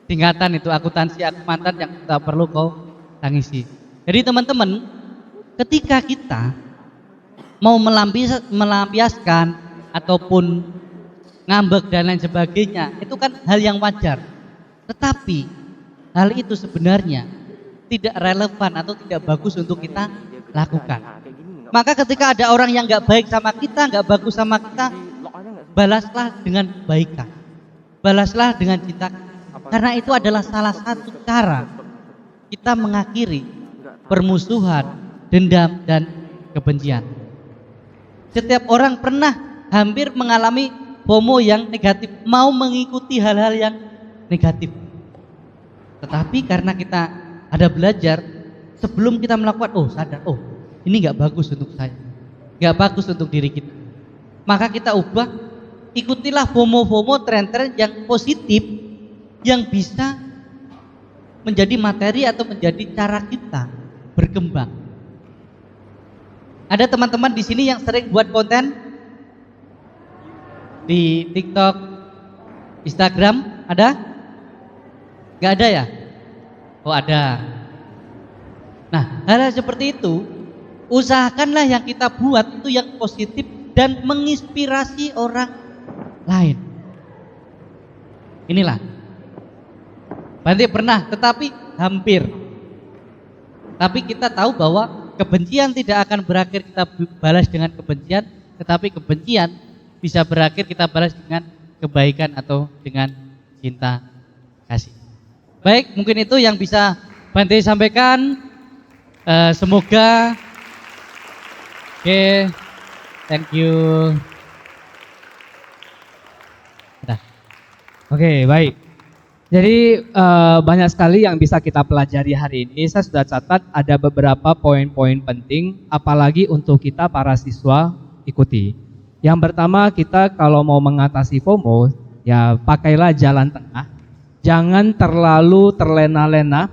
Tingkatan itu akuntansi, aku mantan yang tak perlu kau tangisi. Jadi teman-teman, ketika kita mau melampiaskan ataupun ngambek dan lain sebagainya, itu kan hal yang wajar. Tetapi hal itu sebenarnya tidak relevan atau tidak bagus untuk kita lakukan. Maka ketika ada orang yang nggak baik sama kita, nggak bagus sama kita, balaslah dengan kebaikan, balaslah dengan cinta. Karena itu adalah salah satu cara kita mengakhiri permusuhan, dendam, dan kebencian. Setiap orang pernah hampir mengalami FOMO yang negatif, mau mengikuti hal-hal yang negatif. Tetapi karena kita ada belajar, sebelum kita melakukan, sadar, ini gak bagus untuk saya, gak bagus untuk diri kita. Maka kita ubah, ikutilah FOMO-FOMO, tren-tren yang positif, yang bisa menjadi materi atau menjadi cara kita berkembang. Ada teman-teman di sini yang sering buat konten di TikTok, Instagram, ada? Gak ada ya? Oh ada. Nah, hal-hal seperti itu usahakanlah yang kita buat itu yang positif dan menginspirasi orang lain. Inilah. Bante pernah, tetapi hampir. Tapi kita tahu bahwa kebencian tidak akan berakhir kita balas dengan kebencian, tetapi kebencian bisa berakhir kita balas dengan kebaikan atau dengan cinta kasih. Baik, mungkin itu yang bisa Bante sampaikan. Semoga thank you. Oke, baik. Jadi banyak sekali yang bisa kita pelajari hari ini. Saya sudah catat ada beberapa poin-poin penting, apalagi untuk kita para siswa ikuti. Yang pertama, kita kalau mau mengatasi FOMO, ya pakailah jalan tengah. Jangan terlalu terlena-lena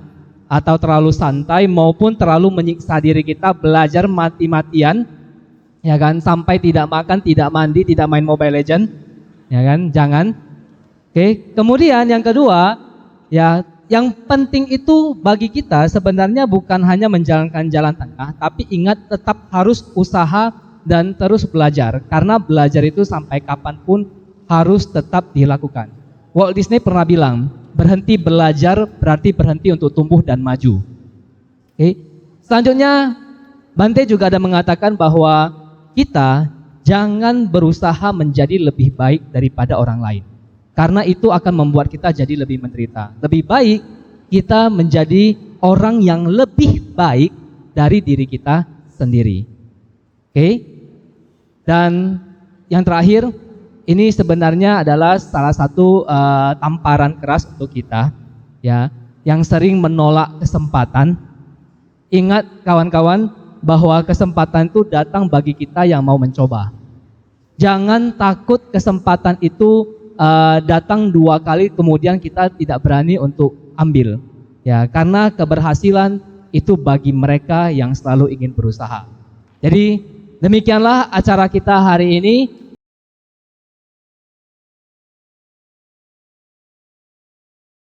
atau terlalu santai maupun terlalu menyiksa diri kita belajar mati-matian, ya kan, sampai tidak makan, tidak mandi, tidak main Mobile Legend, ya kan, jangan. Oke, kemudian yang kedua, ya, yang penting itu bagi kita sebenarnya bukan hanya menjalankan jalan tengah, tapi ingat tetap harus usaha dan terus belajar, karena belajar itu sampai kapanpun harus tetap dilakukan. Walt Disney pernah bilang, berhenti belajar berarti berhenti untuk tumbuh dan maju. Oke. Selanjutnya, Bante juga ada mengatakan bahwa kita jangan berusaha menjadi lebih baik daripada orang lain, karena itu akan membuat kita jadi lebih menderita. Lebih baik kita menjadi orang yang lebih baik dari diri kita sendiri. Oke. Dan yang terakhir, ini sebenarnya adalah salah satu tamparan keras untuk kita, ya, yang sering menolak kesempatan. Ingat kawan-kawan bahwa kesempatan itu datang bagi kita yang mau mencoba. Jangan takut kesempatan itu datang 2 kali kemudian kita tidak berani untuk ambil, ya, karena keberhasilan itu bagi mereka yang selalu ingin berusaha. Jadi demikianlah acara kita hari ini.